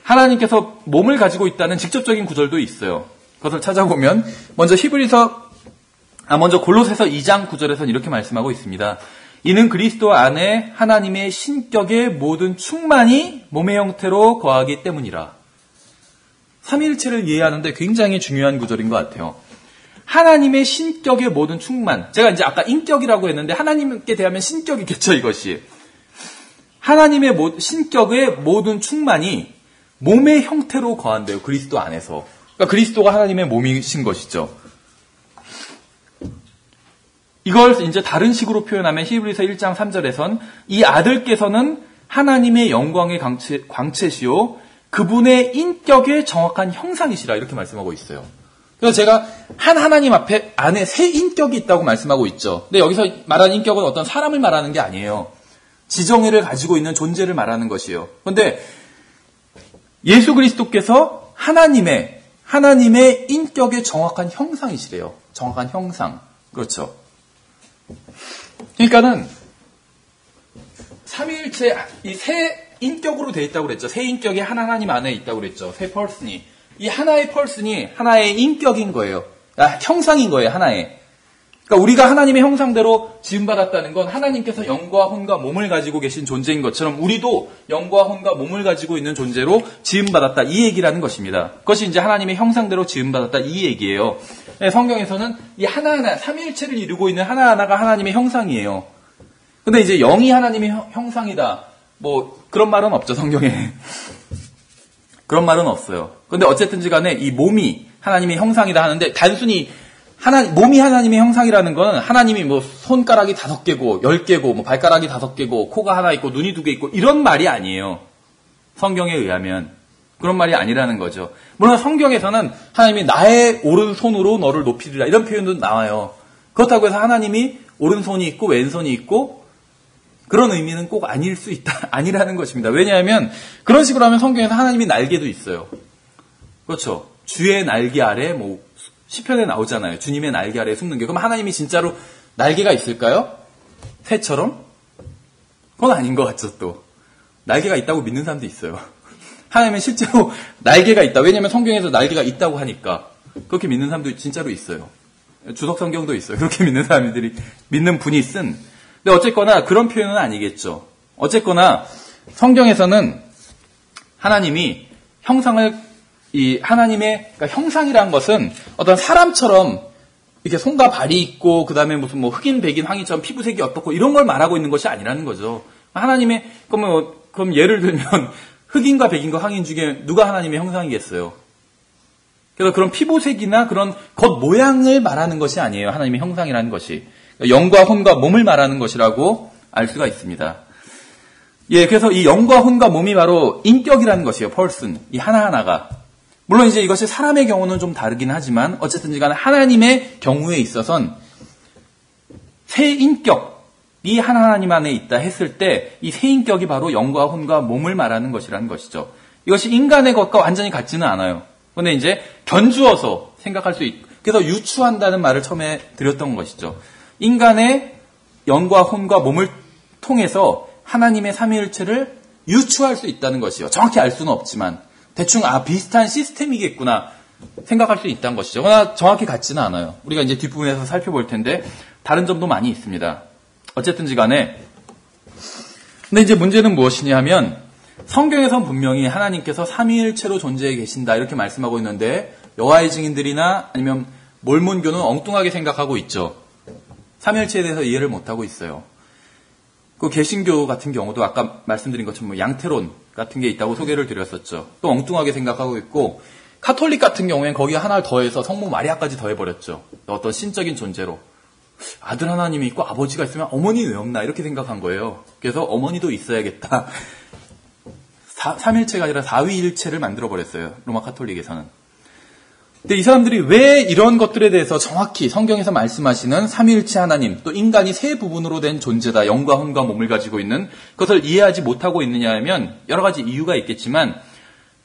하나님께서 몸을 가지고 있다는 직접적인 구절도 있어요. 그것을 찾아보면 먼저 골로새서 2장 9절에서는 이렇게 말씀하고 있습니다. 이는 그리스도 안에 하나님의 신격의 모든 충만이 몸의 형태로 거하기 때문이라. 삼위일체를 이해하는데 굉장히 중요한 구절인 것 같아요. 하나님의 신격의 모든 충만. 제가 이제 아까 인격이라고 했는데 하나님께 대하면 신격이겠죠, 이것이. 하나님의 신격의 모든 충만이 몸의 형태로 거한대요, 그리스도 안에서. 그러니까 그리스도가 하나님의 몸이신 것이죠. 이걸 이제 다른 식으로 표현하면 히브리서 1장 3절에선 이 아들께서는 하나님의 영광의 광채시요 그분의 인격의 정확한 형상이시라 이렇게 말씀하고 있어요. 그래서 제가 하나님 안에 세 인격이 있다고 말씀하고 있죠. 근데 여기서 말하는 인격은 어떤 사람을 말하는 게 아니에요. 지정의를 가지고 있는 존재를 말하는 것이에요. 그런데 예수 그리스도께서 하나님의 인격의 정확한 형상이시래요. 정확한 형상. 그렇죠. 그러니까는 삼위일체 이 세 인격으로 되어 있다고 그랬죠. 세 인격이 하나님 안에 있다고 그랬죠. 세 펄슨이. 이 하나의 펄슨이 하나의 인격인 거예요. 형상인 거예요. 하나의. 그러니까 우리가 하나님의 형상대로 지음받았다는 건 하나님께서 영과 혼과 몸을 가지고 계신 존재인 것처럼 우리도 영과 혼과 몸을 가지고 있는 존재로 지음받았다. 이 얘기라는 것입니다. 그것이 이제 하나님의 형상대로 지음받았다. 이 얘기예요. 성경에서는 이 하나하나, 삼위일체를 이루고 있는 하나하나가 하나님의 형상이에요. 근데 이제 영이 하나님의 형상이다. 그런 말은 없죠, 성경에. 그런 말은 없어요. 근데 어쨌든지 간에 이 몸이 하나님의 형상이다 하는데 단순히 몸이 하나님의 형상이라는 건 하나님이 손가락이 5개고 10개고 발가락이 5개고 코가 하나 있고 눈이 2개 있고 이런 말이 아니에요. 성경에 의하면. 그런 말이 아니라는 거죠. 물론 성경에서는 하나님이 나의 오른손으로 너를 높이리라 이런 표현도 나와요. 그렇다고 해서 하나님이 오른손이 있고 왼손이 있고 그런 의미는 꼭 아닐 수 있다. 아니라는 것입니다. 왜냐하면 그런 식으로 하면 성경에서 하나님이 날개도 있어요. 그렇죠. 주의 날개 아래 시편에 나오잖아요. 주님의 날개 아래에 숨는 게. 그럼 하나님이 진짜로 날개가 있을까요? 새처럼? 그건 아닌 것 같죠 또. 날개가 있다고 믿는 사람도 있어요. 하나님은 실제로 날개가 있다. 왜냐하면 성경에서 날개가 있다고 하니까. 그렇게 믿는 사람도 진짜로 있어요. 주석 성경도 있어요. 그렇게 믿는 분이 쓴. 근데 어쨌거나 그런 표현은 아니겠죠. 어쨌거나 성경에서는 하나님이 하나님의 그러니까 형상이라는 것은 어떤 사람처럼 이렇게 손과 발이 있고 그다음에 무슨 흑인, 백인, 황인처럼 피부색이 어떻고 이런 걸 말하고 있는 것이 아니라는 거죠. 그럼 예를 들면 흑인과 백인과 황인 중에 누가 하나님의 형상이겠어요? 그래서 그런 피부색이나 그런 겉 모양을 말하는 것이 아니에요. 하나님의 형상이라는 것이. 영과 혼과 몸을 말하는 것이라고 알 수가 있습니다. 그래서 이 영과 혼과 몸이 바로 인격이라는 것이에요. 펄슨. 이 하나하나가. 물론 이제 이것이 사람의 경우는 좀 다르긴 하지만 어쨌든지 간에 하나님의 경우에 있어서는 세 인격이 하나님 안에 있다 했을 때 이 세 인격이 바로 영과 혼과 몸을 말하는 것이라는 것이죠. 이것이 인간의 것과 완전히 같지는 않아요. 그런데 이제 견주어서 생각할 수 있고 그래서 유추한다는 말을 처음에 드렸던 것이죠. 인간의 영과 혼과 몸을 통해서 하나님의 삼위일체를 유추할 수 있다는 것이요. 정확히 알 수는 없지만 대충 비슷한 시스템이겠구나 생각할 수 있다는 것이죠. 그러나 정확히 같지는 않아요. 우리가 이제 뒷부분에서 살펴볼 텐데 다른 점도 많이 있습니다. 어쨌든지 간에 근데 이제 문제는 무엇이냐 하면 성경에선 분명히 하나님께서 삼위일체로 존재해 계신다 이렇게 말씀하고 있는데 여호와의 증인들이나 아니면 몰몬교는 엉뚱하게 생각하고 있죠. 삼위일체에 대해서 이해를 못하고 있어요. 그 개신교 같은 경우도 아까 말씀드린 것처럼 뭐 양태론 같은 게 있다고 소개를 드렸었죠. 또 엉뚱하게 생각하고 있고 카톨릭 같은 경우엔 거기에 하나를 더해서 성모 마리아까지 더해버렸죠. 어떤 신적인 존재로. 아들 하나님이 있고 아버지가 있으면 어머니 왜 없나 이렇게 생각한 거예요. 그래서 어머니도 있어야겠다. 삼일체가 아니라 사위일체를 만들어버렸어요. 로마 카톨릭에서는. 근데 이 사람들이 왜 이런 것들에 대해서 정확히 성경에서 말씀하시는 삼위일체 하나님, 또 인간이 세 부분으로 된 존재다, 영과 혼과 몸을 가지고 있는 그것을 이해하지 못하고 있느냐 하면 여러 가지 이유가 있겠지만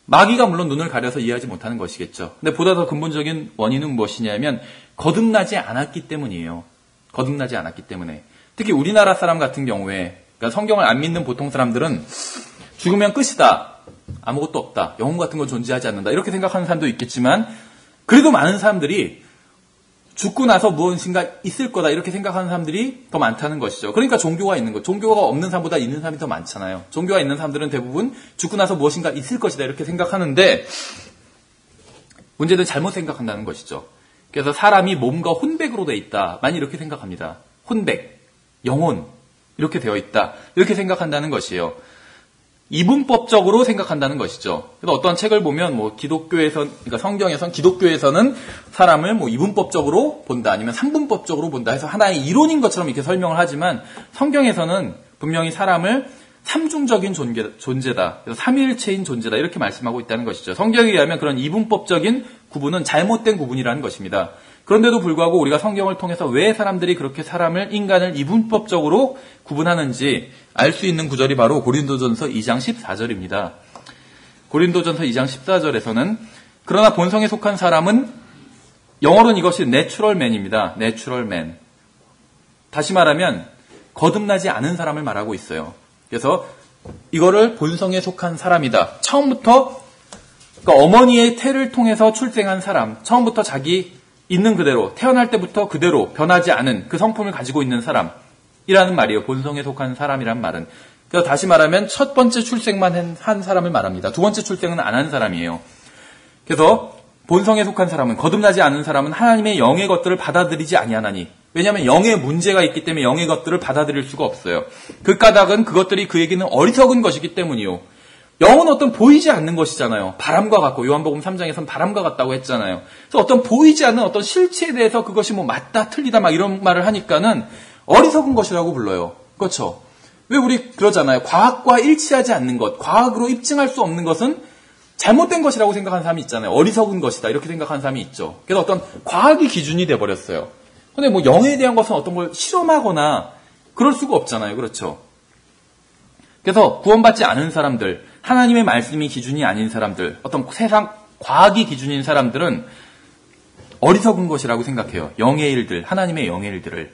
마귀가 물론 눈을 가려서 이해하지 못하는 것이겠죠. 근데 보다 더 근본적인 원인은 무엇이냐면 거듭나지 않았기 때문이에요. 거듭나지 않았기 때문에. 특히 우리나라 사람 같은 경우에 그러니까 성경을 안 믿는 보통 사람들은 죽으면 끝이다. 아무것도 없다. 영혼 같은 건 존재하지 않는다. 이렇게 생각하는 사람도 있겠지만 그래도 많은 사람들이 죽고 나서 무엇인가 있을 거다. 이렇게 생각하는 사람들이 더 많다는 것이죠. 그러니까 종교가 있는 것. 종교가 없는 사람보다 있는 사람이 더 많잖아요. 종교가 있는 사람들은 대부분 죽고 나서 무엇인가 있을 것이다. 이렇게 생각하는데 문제는 잘못 생각한다는 것이죠. 그래서 사람이 몸과 혼백으로 되어 있다. 많이 이렇게 생각합니다. 혼백, 영혼 이렇게 되어 있다. 이렇게 생각한다는 것이에요. 이분법적으로 생각한다는 것이죠. 그래서 어떤 책을 보면 뭐 그러니까 성경에선 기독교에서는 사람을 뭐 이분법적으로 본다, 아니면 삼분법적으로 본다 해서 하나의 이론인 것처럼 이렇게 설명을 하지만 성경에서는 분명히 사람을 삼중적인 존재다, 그래서 삼위일체인 존재다 이렇게 말씀하고 있다는 것이죠. 성경에 의하면 그런 이분법적인 구분은 잘못된 구분이라는 것입니다. 그런데도 불구하고 우리가 성경을 통해서 왜 사람들이 그렇게 인간을 이분법적으로 구분하는지 알 수 있는 구절이 바로 고린도전서 2장 14절입니다. 고린도전서 2장 14절에서는 그러나 본성에 속한 사람은 영어로는 이것이 natural man입니다. natural man. 다시 말하면 거듭나지 않은 사람을 말하고 있어요. 그래서 이거를 본성에 속한 사람이다. 처음부터 그러니까 어머니의 태를 통해서 출생한 사람, 처음부터 자기 있는 그대로, 태어날 때부터 그대로 변하지 않은 그 성품을 가지고 있는 사람이라는 말이에요. 본성에 속한 사람이란 말은. 그래서 다시 말하면 첫 번째 출생만 한 사람을 말합니다. 두 번째 출생은 안 한 사람이에요. 그래서 본성에 속한 사람은, 거듭나지 않은 사람은 하나님의 영의 것들을 받아들이지 아니하나니. 왜냐하면 영의 문제가 있기 때문에 영의 것들을 받아들일 수가 없어요. 그 까닭은 그것들이 그에게는 어리석은 것이기 때문이요. 영은 어떤 보이지 않는 것이잖아요. 바람과 같고, 요한복음 3장에서는 바람과 같다고 했잖아요. 그래서 어떤 보이지 않는 어떤 실체에 대해서 그것이 뭐 맞다 틀리다 막 이런 말을 하니까는 어리석은 것이라고 불러요. 그렇죠? 왜 우리 그러잖아요. 과학과 일치하지 않는 것, 과학으로 입증할 수 없는 것은 잘못된 것이라고 생각하는 사람이 있잖아요. 어리석은 것이다 이렇게 생각하는 사람이 있죠. 그래서 어떤 과학이 기준이 돼버렸어요. 근데 뭐 영에 대한 것은 어떤 걸 실험하거나 그럴 수가 없잖아요. 그렇죠? 그래서 구원받지 않은 사람들, 하나님의 말씀이 기준이 아닌 사람들, 어떤 세상 과학이 기준인 사람들은 어리석은 것이라고 생각해요. 영의 일들, 하나님의 영의 일들을.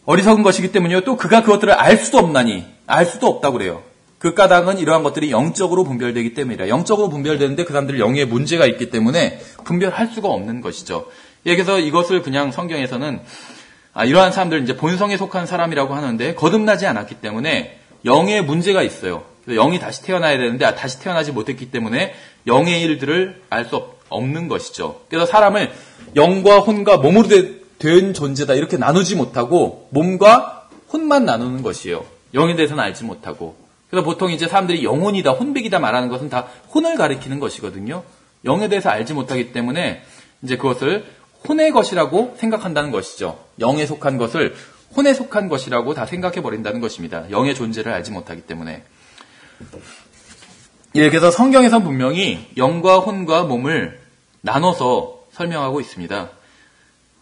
어리석은 것이기 때문이요. 또 그가 그것들을 알 수도 없나니, 알 수도 없다고 그래요. 그 까닭은 이러한 것들이 영적으로 분별되기 때문이라. 영적으로 분별되는데 그 사람들이 영에 문제가 있기 때문에 분별할 수가 없는 것이죠. 그래서 이것을 그냥 성경에서는 이러한 사람들 이제 본성에 속한 사람이라고 하는데 거듭나지 않았기 때문에 영에 문제가 있어요. 영이 다시 태어나야 되는데 다시 태어나지 못했기 때문에 영의 일들을 알 수 없는 것이죠. 그래서 사람을 영과 혼과 몸으로 된 존재다 이렇게 나누지 못하고 몸과 혼만 나누는 것이에요. 영에 대해서는 알지 못하고. 그래서 보통 이제 사람들이 영혼이다, 혼백이다 말하는 것은 다 혼을 가리키는 것이거든요. 영에 대해서 알지 못하기 때문에 이제 그것을 혼의 것이라고 생각한다는 것이죠. 영에 속한 것을 혼에 속한 것이라고 다 생각해 버린다는 것입니다. 영의 존재를 알지 못하기 때문에. 예, 그래서 성경에선 분명히 영과 혼과 몸을 나눠서 설명하고 있습니다.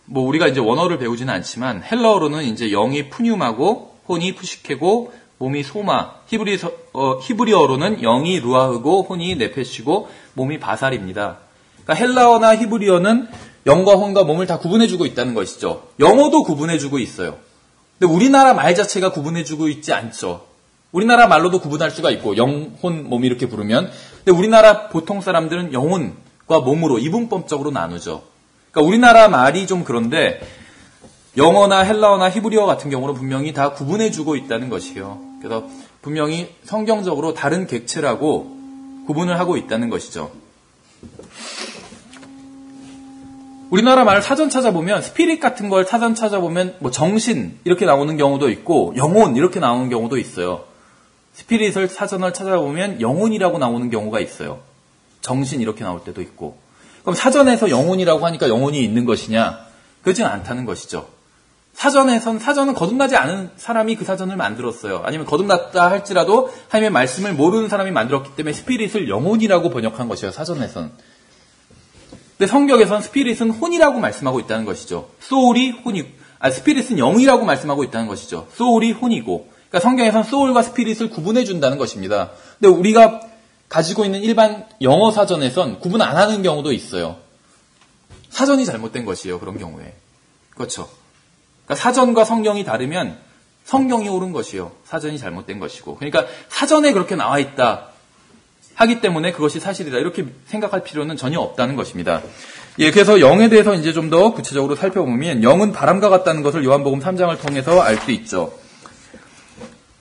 뭐 우리가 이제 원어를 배우지는 않지만 헬라어로는 이제 영이 푸뇰하고 혼이 푸시케고 몸이 소마, 히브리어로는 영이 루아흐고 혼이 네페시고 몸이 바살입니다. 그러니까 헬라어나 히브리어는 영과 혼과 몸을 다 구분해주고 있다는 것이죠. 영어도 구분해주고 있어요. 근데 우리나라 말 자체가 구분해주고 있지 않죠. 우리나라 말로도 구분할 수가 있고 영혼, 몸 이렇게 부르면. 근데 우리나라 보통 사람들은 영혼과 몸으로 이분법적으로 나누죠. 그러니까 우리나라 말이 좀 그런데 영어나 헬라어나 히브리어 같은 경우는 분명히 다 구분해주고 있다는 것이에요. 그래서 분명히 성경적으로 다른 객체라고 구분을 하고 있다는 것이죠. 우리나라 말 사전 찾아보면 스피릿 같은 걸 사전 찾아보면 뭐 정신 이렇게 나오는 경우도 있고 영혼 이렇게 나오는 경우도 있어요. 스피릿을 사전을 찾아보면 영혼이라고 나오는 경우가 있어요. 정신 이렇게 나올 때도 있고. 그럼 사전에서 영혼이라고 하니까 영혼이 있는 것이냐? 그렇지는 않다는 것이죠. 사전은 거듭나지 않은 사람이 그 사전을 만들었어요. 아니면 거듭났다 할지라도 하나님의 말씀을 모르는 사람이 만들었기 때문에 스피릿을 영혼이라고 번역한 것이에요. 사전에선. 근데 성경에서는 스피릿은 혼이라고 말씀하고 있다는 것이죠. 스피릿은 영이라고 말씀하고 있다는 것이죠. 소울이 혼이고. 그러니까 성경에서는 소울과 스피릿을 구분해 준다는 것입니다. 근데 우리가 가지고 있는 일반 영어 사전에선 구분 안 하는 경우도 있어요. 사전이 잘못된 것이에요. 그런 경우에. 그렇죠. 그러니까 사전과 성경이 다르면 성경이 옳은 것이요. 사전이 잘못된 것이고. 그러니까 사전에 그렇게 나와 있다 하기 때문에 그것이 사실이다. 이렇게 생각할 필요는 전혀 없다는 것입니다. 예, 그래서 영에 대해서 이제 좀 더 구체적으로 살펴보면 영은 바람과 같다는 것을 요한복음 3장을 통해서 알 수 있죠.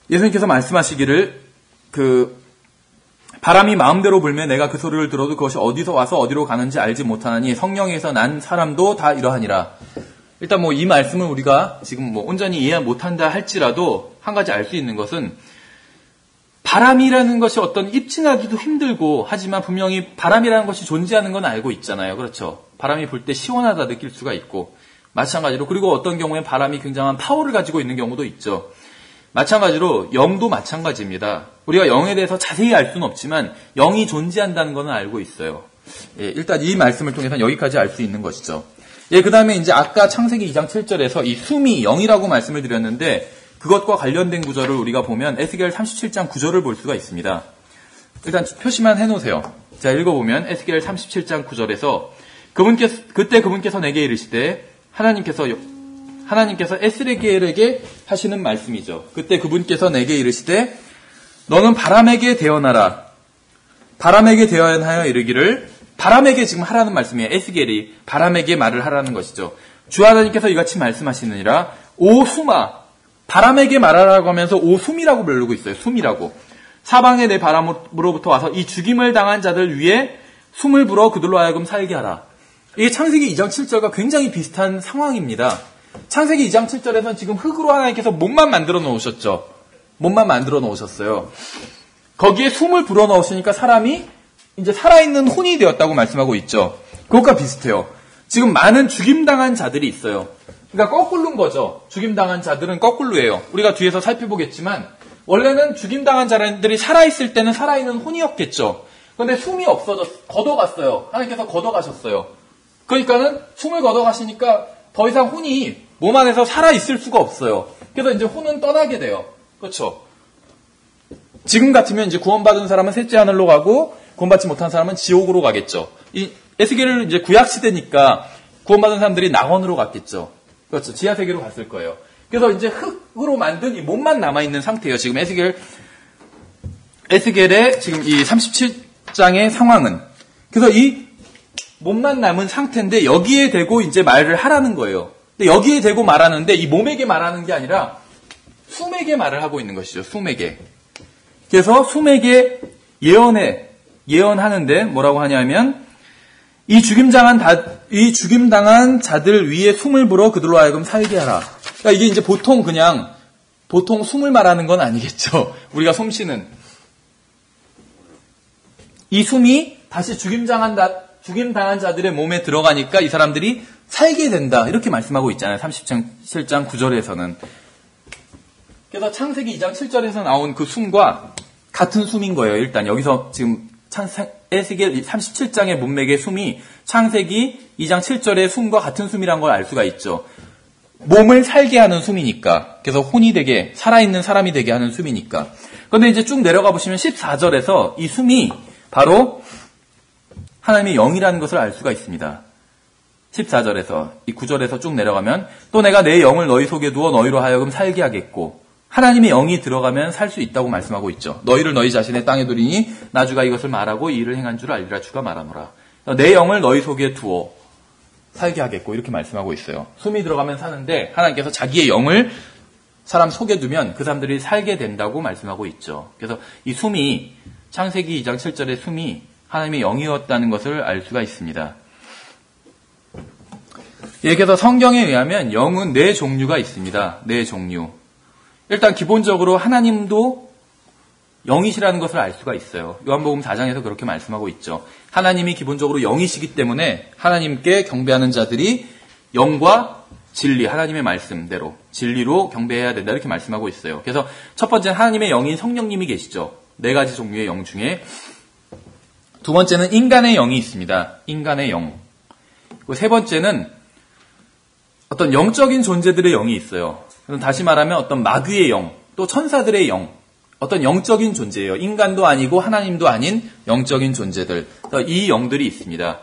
예수님께서 말씀하시기를 바람이 마음대로 불면 내가 그 소리를 들어도 그것이 어디서 와서 어디로 가는지 알지 못하나니 성령에서 난 사람도 다 이러하니라. 일단 뭐 이 말씀을 우리가 지금 뭐 온전히 이해 못한다 할지라도 한 가지 알 수 있는 것은 바람이라는 것이 어떤 입증하기도 힘들고 하지만 분명히 바람이라는 것이 존재하는 건 알고 있잖아요. 그렇죠. 바람이 불 때 시원하다 느낄 수가 있고 마찬가지로 그리고 어떤 경우엔 바람이 굉장한 파워를 가지고 있는 경우도 있죠. 마찬가지로 영도 마찬가지입니다. 우리가 영에 대해서 자세히 알 수는 없지만 영이 존재한다는 것은 알고 있어요. 예, 일단 이 말씀을 통해서 여기까지 알 수 있는 것이죠. 예, 그 다음에 이제 아까 창세기 2장 7절에서 이 숨이 영이라고 말씀을 드렸는데 그것과 관련된 구절을 우리가 보면 에스겔 37장 9절을 볼 수가 있습니다. 일단 표시만 해놓으세요. 자, 읽어보면 에스겔 37장 9절에서 그때 그분께서 내게 이르시되 하나님께서 에스겔에게 하시는 말씀이죠. 그때 그분께서 내게 이르시되 너는 바람에게 대언하라. 바람에게 대언하여 이르기를 바람에게 지금 하라는 말씀이에요. 에스겔이 바람에게 말을 하라는 것이죠. 주 하나님께서 이같이 말씀하시느니라 오 숨아 바람에게 말하라고 하면서 오 숨이라고 부르고 있어요. 숨이라고. 사방에 내 바람으로부터 와서 이 죽임을 당한 자들 위에 숨을 불어 그들로 하여금 살게 하라. 이게 창세기 2장 7절과 굉장히 비슷한 상황입니다. 창세기 2장 7절에서는 지금 흙으로 하나님께서 몸만 만들어 놓으셨죠. 몸만 만들어 놓으셨어요. 거기에 숨을 불어 넣으시니까 사람이 이제 살아있는 혼이 되었다고 말씀하고 있죠. 그것과 비슷해요. 지금 많은 죽임당한 자들이 있어요. 그러니까 거꾸로인 거죠. 죽임당한 자들은 거꾸로예요. 우리가 뒤에서 살펴보겠지만 원래는 죽임당한 자들이 살아있을 때는 살아있는 혼이었겠죠. 그런데 숨이 걷어갔어요. 하나님께서 걷어가셨어요. 그러니까는 숨을 걷어가시니까 더 이상 혼이 몸 안에서 살아있을 수가 없어요. 그래서 이제 혼은 떠나게 돼요. 그렇죠. 지금 같으면 이제 구원받은 사람은 셋째 하늘로 가고 구원받지 못한 사람은 지옥으로 가겠죠. 이 에스겔은 이제 구약 시대니까 구원받은 사람들이 낙원으로 갔겠죠. 그렇죠. 지하 세계로 갔을 거예요. 그래서 이제 흙으로 만든 이 몸만 남아있는 상태예요. 지금 에스겔의 지금 이 37장의 상황은. 그래서 이 몸만 남은 상태인데 여기에 대고 이제 말을 하라는 거예요. 근데 여기에 대고 말하는데 이 몸에게 말하는 게 아니라 숨에게 말을 하고 있는 것이죠. 숨에게. 그래서 숨에게 예언하는데 뭐라고 하냐면 이 죽임당한 자들 위에 숨을 불어 그들로 하여금 살게 하라. 그러니까 이게 이제 보통 숨을 말하는 건 아니겠죠. 우리가 숨 쉬는 이 숨이 다시 죽임당한 자들의 몸에 들어가니까 이 사람들이 살게 된다. 이렇게 말씀하고 있잖아요. 37장 9절에서는. 그래서 창세기 2장 7절에서 나온 그 숨과 같은 숨인 거예요. 일단 여기서 지금 에스겔 37장의 문맥의 숨이 창세기 2장 7절의 숨과 같은 숨이란 걸 알 수가 있죠. 몸을 살게 하는 숨이니까. 그래서 혼이 되게, 살아있는 사람이 되게 하는 숨이니까. 그런데 이제 쭉 내려가 보시면 14절에서 이 숨이 바로 하나님의 영이라는 것을 알 수가 있습니다. 14절에서 이 9절에서 쭉 내려가면 또 내가 내 영을 너희 속에 두어 너희로 하여금 살게 하겠고 하나님의 영이 들어가면 살 수 있다고 말씀하고 있죠. 너희를 너희 자신의 땅에 두리니 나 주가 이것을 말하고 이 일을 행한 줄 알리라 주가 말하노라. 내 영을 너희 속에 두어 살게 하겠고 이렇게 말씀하고 있어요. 숨이 들어가면 사는데 하나님께서 자기의 영을 사람 속에 두면 그 사람들이 살게 된다고 말씀하고 있죠. 그래서 이 숨이 창세기 2장 7절의 숨이 하나님의 영이었다는 것을 알 수가 있습니다. 예, 그래서 성경에 의하면 영은 네 종류가 있습니다. 네 종류. 일단 기본적으로 하나님도 영이시라는 것을 알 수가 있어요. 요한복음 4장에서 그렇게 말씀하고 있죠. 하나님이 기본적으로 영이시기 때문에 하나님께 경배하는 자들이 영과 진리, 하나님의 말씀대로 진리로 경배해야 된다 이렇게 말씀하고 있어요. 그래서 첫 번째는 하나님의 영인 성령님이 계시죠. 네 가지 종류의 영 중에 두 번째는 인간의 영이 있습니다. 인간의 영. 그리고 세 번째는 어떤 영적인 존재들의 영이 있어요. 다시 말하면 어떤 마귀의 영, 또 천사들의 영, 어떤 영적인 존재예요. 인간도 아니고 하나님도 아닌 영적인 존재들. 이 영들이 있습니다.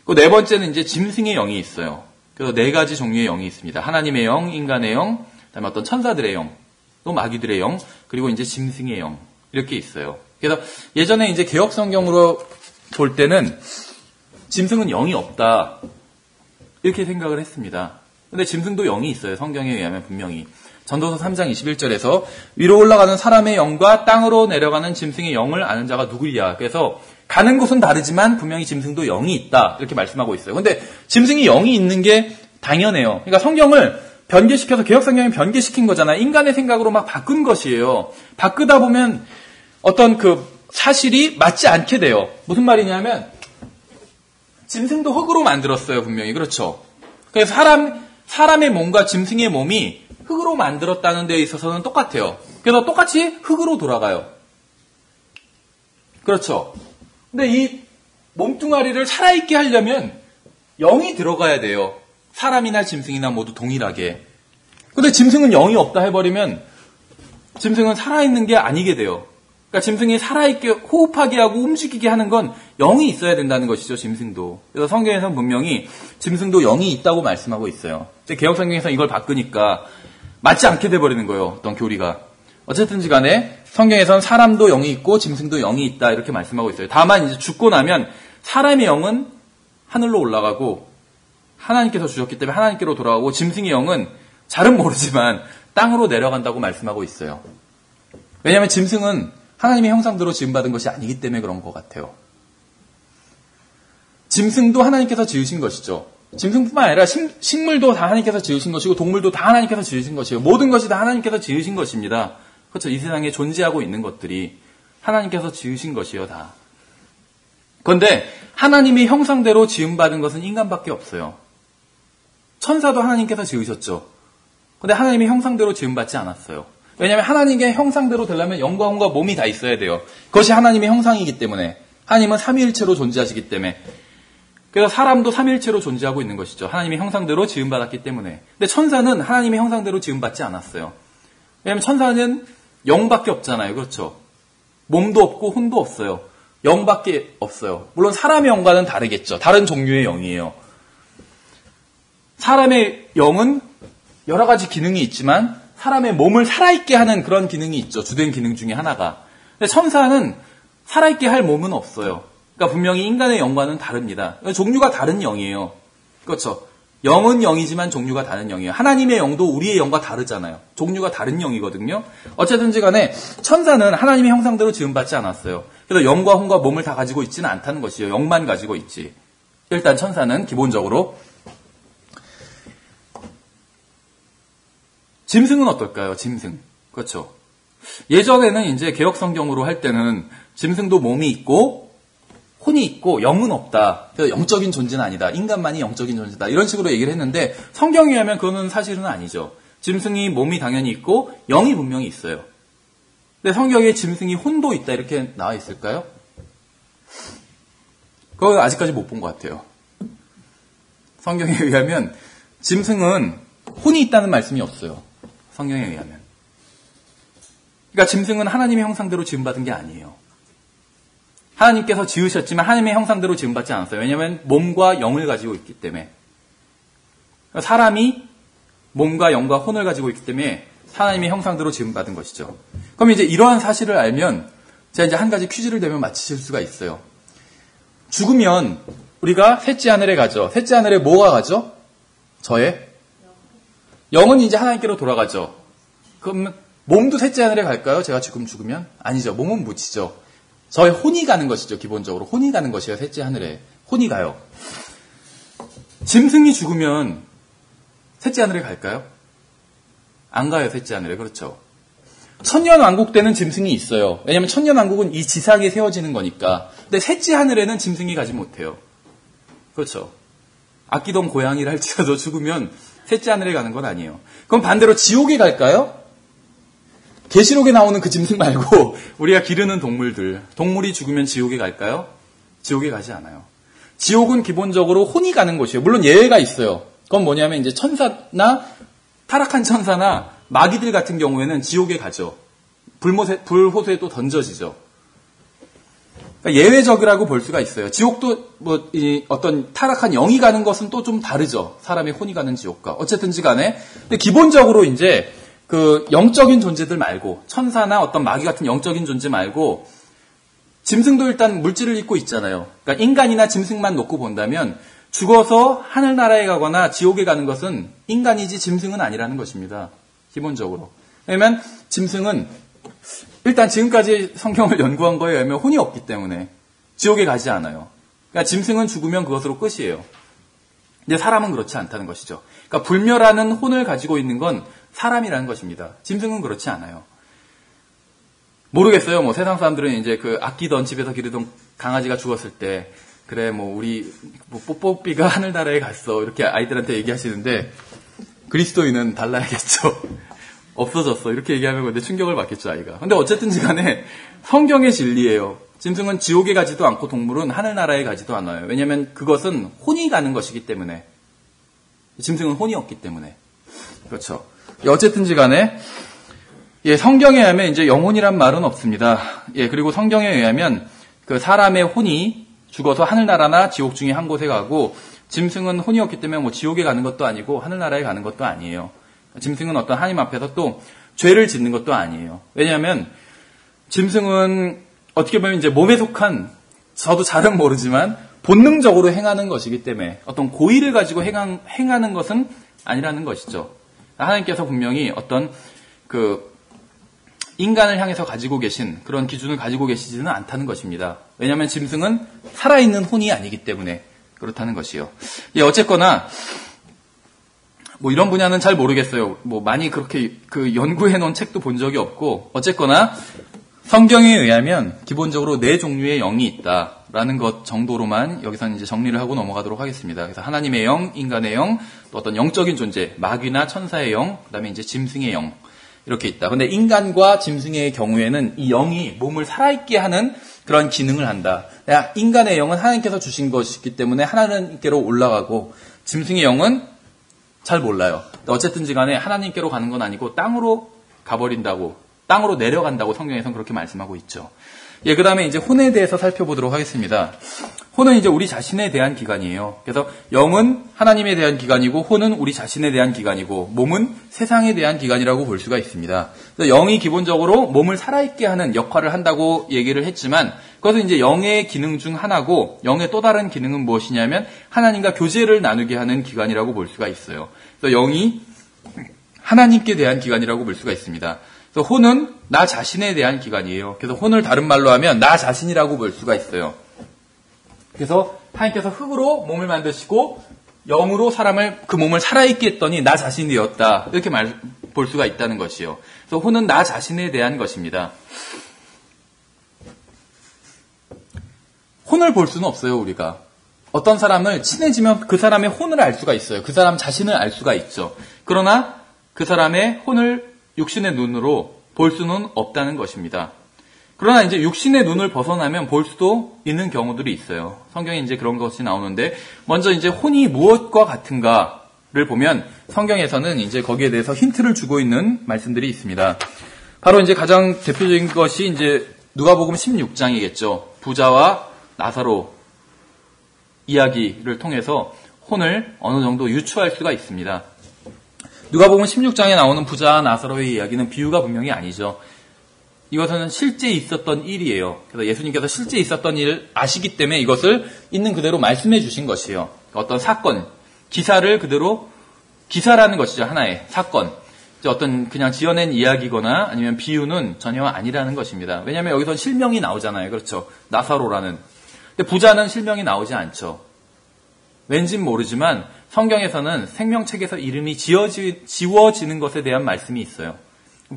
그리고 네 번째는 이제 짐승의 영이 있어요. 그래서 네 가지 종류의 영이 있습니다. 하나님의 영, 인간의 영, 그다음에 어떤 천사들의 영, 또 마귀들의 영, 그리고 이제 짐승의 영 이렇게 있어요. 그래서 예전에 이제 개역 성경으로 볼 때는 짐승은 영이 없다 이렇게 생각을 했습니다. 근데 짐승도 영이 있어요. 성경에 의하면 분명히. 전도서 3장 21절에서 위로 올라가는 사람의 영과 땅으로 내려가는 짐승의 영을 아는 자가 누구냐. 그래서 가는 곳은 다르지만 분명히 짐승도 영이 있다. 이렇게 말씀하고 있어요. 근데 짐승이 영이 있는 게 당연해요. 그러니까 성경을 변개시켜서 개역성경이 변개시킨 거잖아요. 인간의 생각으로 막 바꾼 것이에요. 바꾸다 보면 어떤 그 사실이 맞지 않게 돼요. 무슨 말이냐면 짐승도 흙으로 만들었어요. 분명히. 그렇죠. 그래서 사람의 몸과 짐승의 몸이 흙으로 만들었다는 데 있어서는 똑같아요. 그래서 똑같이 흙으로 돌아가요. 그렇죠. 근데 이 몸뚱아리를 살아있게 하려면 영이 들어가야 돼요. 사람이나 짐승이나 모두 동일하게. 근데 짐승은 영이 없다 해버리면 짐승은 살아있는 게 아니게 돼요. 그러니까 짐승이 살아있게 호흡하게 하고 움직이게 하는 건 영이 있어야 된다는 것이죠. 짐승도. 그래서 성경에서는 분명히 짐승도 영이 있다고 말씀하고 있어요. 개역성경에서 이걸 바꾸니까 맞지 않게 돼버리는 거예요. 어떤 교리가. 어쨌든지 간에 성경에서는 사람도 영이 있고 짐승도 영이 있다 이렇게 말씀하고 있어요. 다만 이제 죽고 나면 사람의 영은 하늘로 올라가고 하나님께서 주셨기 때문에 하나님께로 돌아가고 짐승의 영은 잘은 모르지만 땅으로 내려간다고 말씀하고 있어요. 왜냐하면 짐승은 하나님의 형상대로 지음받은 것이 아니기 때문에 그런 것 같아요. 짐승도 하나님께서 지으신 것이죠. 짐승뿐만 아니라 식물도 다 하나님께서 지으신 것이고 동물도 다 하나님께서 지으신 것이에요. 모든 것이 다 하나님께서 지으신 것입니다. 그렇죠. 이 세상에 존재하고 있는 것들이 하나님께서 지으신 것이에요. 다. 그런데 하나님의 형상대로 지음받은 것은 인간밖에 없어요. 천사도 하나님께서 지으셨죠. 그런데 하나님의 형상대로 지음받지 않았어요. 왜냐하면 하나님의 형상대로 되려면 영과 혼과 몸이 다 있어야 돼요. 그것이 하나님의 형상이기 때문에. 하나님은 삼위일체로 존재하시기 때문에. 그래서 사람도 삼위일체로 존재하고 있는 것이죠. 하나님의 형상대로 지음받았기 때문에. 근데 천사는 하나님의 형상대로 지음받지 않았어요. 왜냐하면 천사는 영밖에 없잖아요. 그렇죠. 몸도 없고 혼도 없어요. 영밖에 없어요. 물론 사람의 영과는 다르겠죠. 다른 종류의 영이에요. 사람의 영은 여러 가지 기능이 있지만 사람의 몸을 살아있게 하는 그런 기능이 있죠. 주된 기능 중에 하나가. 근데 천사는 살아있게 할 몸은 없어요. 그러니까 분명히 인간의 영과는 다릅니다. 종류가 다른 영이에요. 그렇죠. 영은 영이지만 종류가 다른 영이에요. 하나님의 영도 우리의 영과 다르잖아요. 종류가 다른 영이거든요. 어쨌든지 간에 천사는 하나님의 형상대로 지음받지 않았어요. 그래서 영과 혼과 몸을 다 가지고 있지는 않다는 것이에요. 영만 가지고 있지. 일단 천사는 기본적으로. 짐승은 어떨까요? 짐승. 그렇죠. 예전에는 이제 개역 성경으로 할 때는 짐승도 몸이 있고 혼이 있고 영은 없다. 그래서 영적인 존재는 아니다. 인간만이 영적인 존재다. 이런 식으로 얘기를 했는데 성경에 의하면 그거는 사실은 아니죠. 짐승이 몸이 당연히 있고 영이 분명히 있어요. 근데 성경에 짐승이 혼도 있다 이렇게 나와 있을까요? 그거 아직까지 못 본 것 같아요. 성경에 의하면 짐승은 혼이 있다는 말씀이 없어요. 성경에 의하면. 그러니까 짐승은 하나님의 형상대로 지음받은 게 아니에요. 하나님께서 지으셨지만 하나님의 형상대로 지음받지 않았어요. 왜냐하면 몸과 영을 가지고 있기 때문에. 사람이 몸과 영과 혼을 가지고 있기 때문에 하나님의 형상대로 지음받은 것이죠. 그럼 이제 이러한 사실을 알면 제가 이제 한 가지 퀴즈를 내면 맞히실 수가 있어요. 죽으면 우리가 셋째 하늘에 가죠. 셋째 하늘에 뭐가 가죠? 저의 영은 이제 하나님께로 돌아가죠. 그럼 몸도 셋째 하늘에 갈까요? 제가 지금 죽으면? 아니죠. 몸은 묻히죠. 저의 혼이 가는 것이죠. 기본적으로 혼이 가는 것이에요. 셋째 하늘에 혼이 가요. 짐승이 죽으면 셋째 하늘에 갈까요? 안 가요. 셋째 하늘에. 그렇죠. 천년왕국 때는 짐승이 있어요. 왜냐하면 천년왕국은 이 지상에 세워지는 거니까. 근데 셋째 하늘에는 짐승이 가지 못해요. 그렇죠. 아끼던 고양이를 할지라도 죽으면 셋째 하늘에 가는 건 아니에요. 그럼 반대로 지옥에 갈까요? 계시록에 나오는 그 짐승 말고 우리가 기르는 동물이 죽으면 지옥에 갈까요? 지옥에 가지 않아요. 지옥은 기본적으로 혼이 가는 곳이에요. 물론 예외가 있어요. 그건 뭐냐면 이제 천사나 타락한 천사나 마귀들 같은 경우에는 지옥에 가죠. 불호수에 또 던져지죠. 그러니까 예외적이라고 볼 수가 있어요. 지옥도 어떤 타락한 영이 가는 것은 또 좀 다르죠. 사람의 혼이 가는 지옥과. 어쨌든지 간에. 근데 기본적으로 이제 그 영적인 존재들 말고 천사나 어떤 마귀 같은 영적인 존재 말고 짐승도 일단 물질을 입고 있잖아요. 그러니까 인간이나 짐승만 놓고 본다면 죽어서 하늘나라에 가거나 지옥에 가는 것은 인간이지 짐승은 아니라는 것입니다. 기본적으로. 왜냐면 짐승은 일단 지금까지 성경을 연구한 거에 의하면 혼이 없기 때문에 지옥에 가지 않아요. 그러니까 짐승은 죽으면 그것으로 끝이에요. 근데 사람은 그렇지 않다는 것이죠. 그러니까 불멸하는 혼을 가지고 있는 건 사람이라는 것입니다. 짐승은 그렇지 않아요. 모르겠어요. 뭐 세상 사람들은 이제 그 아끼던 집에서 기르던 강아지가 죽었을 때 그래 우리 뽀뽀삐가 하늘나라에 갔어 이렇게 아이들한테 얘기하시는데 그리스도인은 달라야겠죠. 없어졌어 이렇게 얘기하면 근데 충격을 받겠죠 아이가. 근데 어쨌든지 간에 성경의 진리예요. 짐승은 지옥에 가지도 않고 동물은 하늘나라에 가지도 않아요. 왜냐하면 그것은 혼이 가는 것이기 때문에. 짐승은 혼이 없기 때문에. 그렇죠. 어쨌든지 간에 성경에 의하면 이제 영혼이란 말은 없습니다. 그리고 성경에 의하면 그 사람의 혼이 죽어서 하늘나라나 지옥 중에 한 곳에 가고 짐승은 혼이 없기 때문에 뭐 지옥에 가는 것도 아니고 하늘나라에 가는 것도 아니에요. 짐승은 어떤 하나님 앞에서 또 죄를 짓는 것도 아니에요. 왜냐하면 짐승은 어떻게 보면 이제 몸에 속한 저도 잘은 모르지만 본능적으로 행하는 것이기 때문에 어떤 고의를 가지고 행하는 것은 아니라는 것이죠. 하나님께서 분명히 어떤 그 인간을 향해서 가지고 계신 그런 기준을 가지고 계시지는 않다는 것입니다. 왜냐하면 짐승은 살아있는 혼이 아니기 때문에 그렇다는 것이요. 어쨌거나 뭐 이런 분야는 잘 모르겠어요. 뭐 많이 그렇게 그 연구해 놓은 책도 본 적이 없고 어쨌거나 성경에 의하면 기본적으로 4종류의 영이 있다라는 것 정도로만 여기서는 이제 정리를 하고 넘어가도록 하겠습니다. 그래서 하나님의 영, 인간의 영, 또 어떤 영적인 존재, 마귀나 천사의 영, 그다음에 이제 짐승의 영 이렇게 있다. 근데 인간과 짐승의 경우에는 이 영이 몸을 살아있게 하는 그런 기능을 한다. 인간의 영은 하나님께서 주신 것이기 때문에 하나님께로 올라가고 짐승의 영은 잘 몰라요. 어쨌든지 간에 하나님께로 가는 건 아니고 땅으로 가버린다고, 땅으로 내려간다고 성경에서는 그렇게 말씀하고 있죠. 그 다음에 이제 혼에 대해서 살펴보도록 하겠습니다. 혼은 이제 우리 자신에 대한 기관이에요. 그래서 영은 하나님에 대한 기관이고 혼은 우리 자신에 대한 기관이고 몸은 세상에 대한 기관이라고 볼 수가 있습니다. 그래서 영이 기본적으로 몸을 살아있게 하는 역할을 한다고 얘기를 했지만 그것은 이제 영의 기능 중 하나고 영의 또 다른 기능은 무엇이냐면 하나님과 교제를 나누게 하는 기관이라고 볼 수가 있어요. 그래서 영이 하나님께 대한 기관이라고 볼 수가 있습니다. 그래서 혼은 나 자신에 대한 기관이에요. 그래서 혼을 다른 말로 하면 나 자신이라고 볼 수가 있어요. 그래서 하나님께서 흙으로 몸을 만드시고 영으로 사람을 그 몸을 살아있게 했더니 나 자신이 되었다. 이렇게 볼 수가 있다는 것이요. 그래서 혼은 나 자신에 대한 것입니다. 혼을 볼 수는 없어요, 우리가. 어떤 사람을 친해지면 그 사람의 혼을 알 수가 있어요. 그 사람 자신을 알 수가 있죠. 그러나 그 사람의 혼을 육신의 눈으로 볼 수는 없다는 것입니다. 그러나 이제 육신의 눈을 벗어나면 볼 수도 있는 경우들이 있어요. 성경에 이제 그런 것이 나오는데, 먼저 이제 혼이 무엇과 같은가를 보면 성경에서는 이제 거기에 대해서 힌트를 주고 있는 말씀들이 있습니다. 바로 이제 가장 대표적인 것이 이제 누가복음 16장이겠죠. 부자와 나사로 이야기를 통해서 혼을 어느 정도 유추할 수가 있습니다. 누가복음 16장에 나오는 부자와 나사로의 이야기는 비유가 분명히 아니죠. 이것은 실제 있었던 일이에요. 그래서 예수님께서 실제 있었던 일을 아시기 때문에 이것을 있는 그대로 말씀해 주신 것이에요. 어떤 사건, 기사를 그대로, 기사라는 것이죠. 하나의 사건. 어떤 그냥 지어낸 이야기거나 아니면 비유는 전혀 아니라는 것입니다. 왜냐하면 여기서 실명이 나오잖아요. 그렇죠. 나사로라는. 근데 부자는 실명이 나오지 않죠. 왠진 모르지만 성경에서는 생명책에서 이름이 지워지는 것에 대한 말씀이 있어요.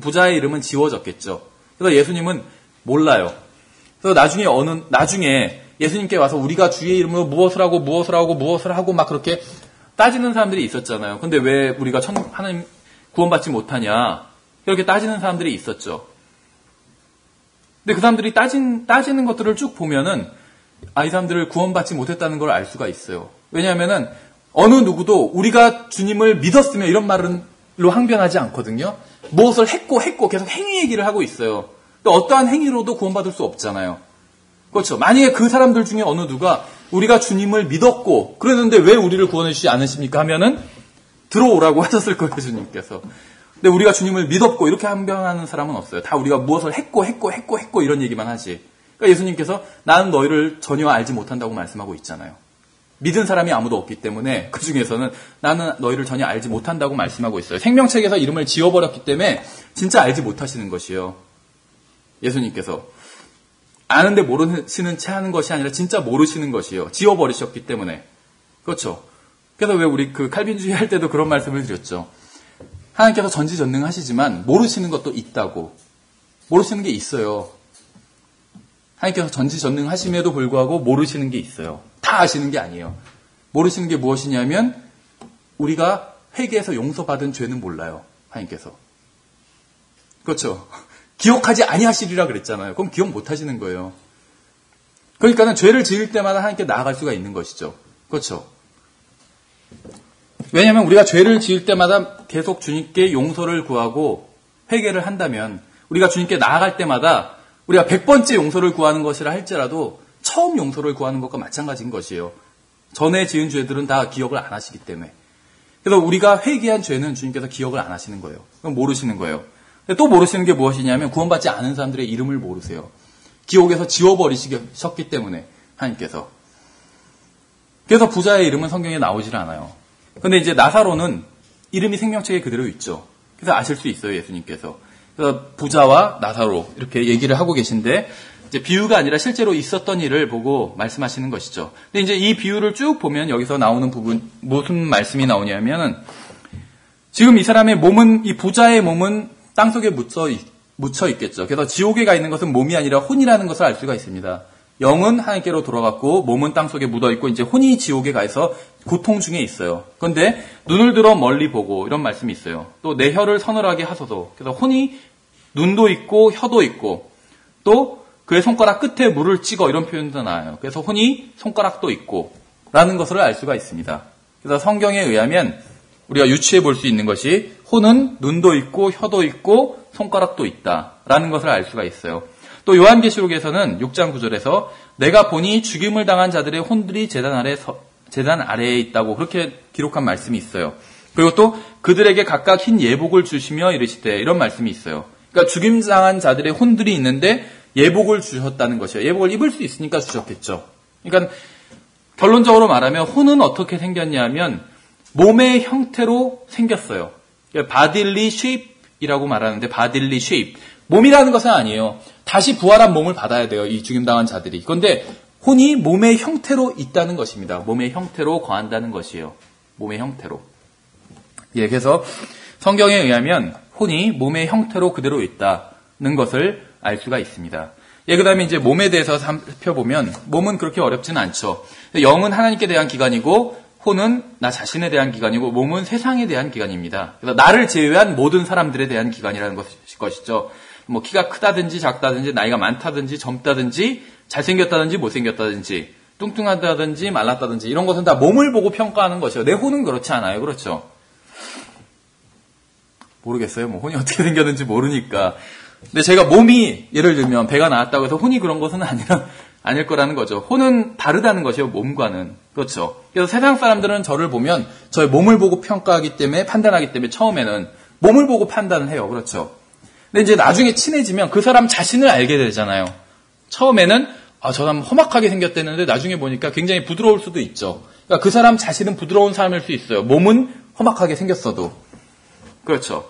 부자의 이름은 지워졌겠죠. 그래서 예수님은 몰라요. 그래서 나중에 예수님께 와서 우리가 주의 이름으로 무엇을 하고 막 그렇게 따지는 사람들이 있었잖아요. 근데 왜 우리가 하나님 구원받지 못하냐? 이렇게 따지는 사람들이 있었죠. 근데 그 사람들이 따지는 것들을 쭉 보면은 이 사람들을 구원받지 못했다는 걸 알 수가 있어요. 왜냐하면은 어느 누구도 우리가 주님을 믿었으면 이런 말로 항변하지 않거든요. 무엇을 했고 계속 행위 얘기를 하고 있어요. 또 어떠한 행위로도 구원받을 수 없잖아요. 그렇죠. 만약에 그 사람들 중에 어느 누가 우리가 주님을 믿었고 그랬는데 왜 우리를 구원해 주지 않으십니까 하면은 들어오라고 하셨을 거예요, 주님께서. 근데 우리가 주님을 믿었고 이렇게 항변하는 사람은 없어요. 다 우리가 무엇을 했고 이런 얘기만 하지. 그러니까 예수님께서 나는 너희를 전혀 알지 못한다고 말씀하고 있잖아요. 믿은 사람이 아무도 없기 때문에 그 중에서는 나는 너희를 전혀 알지 못한다고 말씀하고 있어요. 생명책에서 이름을 지워버렸기 때문에 진짜 알지 못하시는 것이에요. 예수님께서. 아는데 모르시는 채 하는 것이 아니라 진짜 모르시는 것이에요. 지워버리셨기 때문에. 그렇죠. 그래서 왜 우리 칼빈주의 할 때도 그런 말씀을 드렸죠. 하나님께서 전지전능하시지만 모르시는 것도 있다고. 모르시는 게 있어요. 하나님께서 전지전능하심에도 불구하고 모르시는 게 있어요. 다 아시는 게 아니에요. 모르시는 게 무엇이냐면 우리가 회개해서 용서받은 죄는 몰라요. 하나님께서. 그렇죠. 기억하지 아니하시리라 그랬잖아요. 그럼 기억 못 하시는 거예요. 그러니까는 죄를 지을 때마다 하나님께 나아갈 수가 있는 것이죠. 그렇죠. 왜냐하면 우리가 죄를 지을 때마다 계속 주님께 용서를 구하고 회개를 한다면 우리가 주님께 나아갈 때마다 우리가 100번째 용서를 구하는 것이라 할지라도 처음 용서를 구하는 것과 마찬가지인 것이에요. 전에 지은 죄들은 다 기억을 안 하시기 때문에. 그래서 우리가 회개한 죄는 주님께서 기억을 안 하시는 거예요. 그럼 모르시는 거예요. 또 모르시는 게 무엇이냐면 구원받지 않은 사람들의 이름을 모르세요. 기억에서 지워버리셨기 때문에 하나님께서. 그래서 부자의 이름은 성경에 나오질 않아요. 근데 이제 나사로는 이름이 생명책에 그대로 있죠. 그래서 아실 수 있어요, 예수님께서. 그래서 부자와 나사로 이렇게 얘기를 하고 계신데 이제 비유가 아니라 실제로 있었던 일을 보고 말씀하시는 것이죠. 근데 이제 이 비유를 쭉 보면 여기서 나오는 부분 무슨 말씀이 나오냐면은 지금 이 사람의 몸은 이 부자의 몸은 땅속에 묻혀 있겠죠. 그래서 지옥에 가 있는 것은 몸이 아니라 혼이라는 것을 알 수가 있습니다. 영은 하나님께로 돌아갔고 몸은 땅속에 묻어 있고 이제 혼이 지옥에 가서 고통 중에 있어요. 그런데 눈을 들어 멀리 보고 이런 말씀이 있어요. 또 내 혀를 서늘하게 하소서. 그래서 혼이 눈도 있고 혀도 있고 또 그의 손가락 끝에 물을 찍어 이런 표현도 나와요. 그래서 혼이 손가락도 있고 라는 것을 알 수가 있습니다. 그래서 성경에 의하면 우리가 유추해 볼 수 있는 것이 혼은 눈도 있고 혀도 있고 손가락도 있다라는 것을 알 수가 있어요. 또 요한계시록에서는 6장 9절에서 내가 보니 죽임을 당한 자들의 혼들이 제단 아래에 있다고 그렇게 기록한 말씀이 있어요. 그리고 또 그들에게 각각 흰 예복을 주시며 이르시되 이런 말씀이 있어요. 그러니까 죽임당한 자들의 혼들이 있는데 예복을 주셨다는 것이에요. 예복을 입을 수 있으니까 주셨겠죠. 그러니까 결론적으로 말하면 혼은 어떻게 생겼냐면 몸의 형태로 생겼어요. 바딜리 쉐입이라고 말하는데 바딜리 쉐입. 몸이라는 것은 아니에요. 다시 부활한 몸을 받아야 돼요. 이 죽임당한 자들이. 그런데 혼이 몸의 형태로 있다는 것입니다. 몸의 형태로 거한다는 것이에요. 몸의 형태로. 그래서 성경에 의하면 혼이 몸의 형태로 그대로 있다는 것을 알 수가 있습니다. 그 다음에 이제 몸에 대해서 살펴보면 몸은 그렇게 어렵지는 않죠. 영은 하나님께 대한 기관이고 혼은 나 자신에 대한 기관이고 몸은 세상에 대한 기관입니다. 그래서 나를 제외한 모든 사람들에 대한 기관이라는 것이죠. 뭐 키가 크다든지 작다든지 나이가 많다든지 젊다든지 잘생겼다든지 못생겼다든지 뚱뚱하다든지 말랐다든지 이런 것은 다 몸을 보고 평가하는 것이에요. 내 혼은 그렇지 않아요. 그렇죠? 모르겠어요. 뭐 혼이 어떻게 생겼는지 모르니까. 근데 제가 몸이 예를 들면 배가 나왔다고 해서 혼이 그런 것은 아니라 아닐 거라는 거죠. 혼은 다르다는 것이요, 몸과는. 그렇죠. 그래서 세상 사람들은 저를 보면 저의 몸을 보고 평가하기 때문에, 판단하기 때문에 처음에는 몸을 보고 판단을 해요. 그렇죠. 근데 이제 나중에 친해지면 그 사람 자신을 알게 되잖아요. 처음에는 저 사람 험악하게 생겼다는데 나중에 보니까 굉장히 부드러울 수도 있죠. 그러니까 그 사람 자신은 부드러운 사람일 수 있어요. 몸은 험악하게 생겼어도. 그렇죠.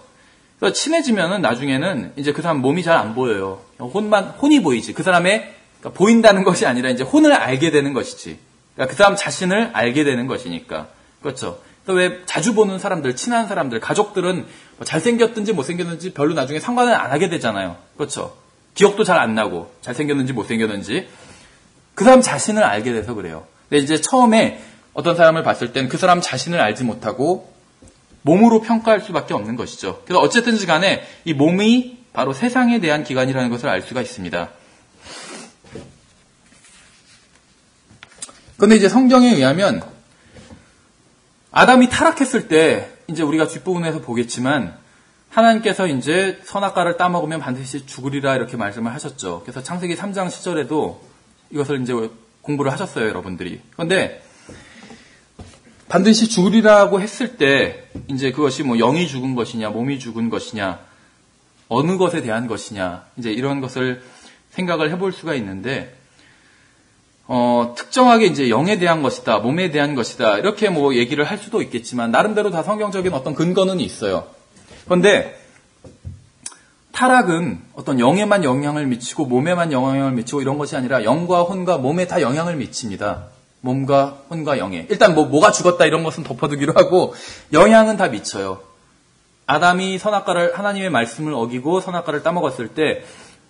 그래서 친해지면은 나중에는 이제 그 사람 몸이 잘 안 보여요. 혼이 보이지. 그 사람의, 그러니까 보인다는 것이 아니라 이제 혼을 알게 되는 것이지. 그러니까 그 사람 자신을 알게 되는 것이니까. 그렇죠. 그래서 왜 자주 보는 사람들, 친한 사람들, 가족들은 잘생겼든지 못생겼든지 별로 나중에 상관을 안 하게 되잖아요. 그렇죠. 기억도 잘 안 나고, 잘생겼는지 못생겼는지. 그 사람 자신을 알게 돼서 그래요. 근데 이제 처음에 어떤 사람을 봤을 땐 그 사람 자신을 알지 못하고 몸으로 평가할 수밖에 없는 것이죠. 그래서 어쨌든지 간에 이 몸이 바로 세상에 대한 기관이라는 것을 알 수가 있습니다. 그런데 이제 성경에 의하면 아담이 타락했을 때 이제 우리가 뒷부분에서 보겠지만 하나님께서 이제 선악과를 따먹으면 반드시 죽으리라 이렇게 말씀을 하셨죠. 그래서 창세기 3장 시절에도 이것을 이제 공부를 하셨어요, 여러분들이. 그런데 반드시 죽으리라고 했을 때 이제 그것이 뭐 영이 죽은 것이냐, 몸이 죽은 것이냐, 어느 것에 대한 것이냐, 이제 이런 것을 생각을 해볼 수가 있는데 특정하게 이제 영에 대한 것이다, 몸에 대한 것이다 이렇게 뭐 얘기를 할 수도 있겠지만 나름대로 다 성경적인 어떤 근거는 있어요. 그런데 타락은 어떤 영에만 영향을 미치고 몸에만 영향을 미치고 이런 것이 아니라 영과 혼과 몸에 다 영향을 미칩니다. 몸과 혼과 영에. 일단 뭐가 죽었다 이런 것은 덮어두기로 하고 영향은 다 미쳐요. 아담이 선악과를 하나님의 말씀을 어기고 선악과를 따먹었을 때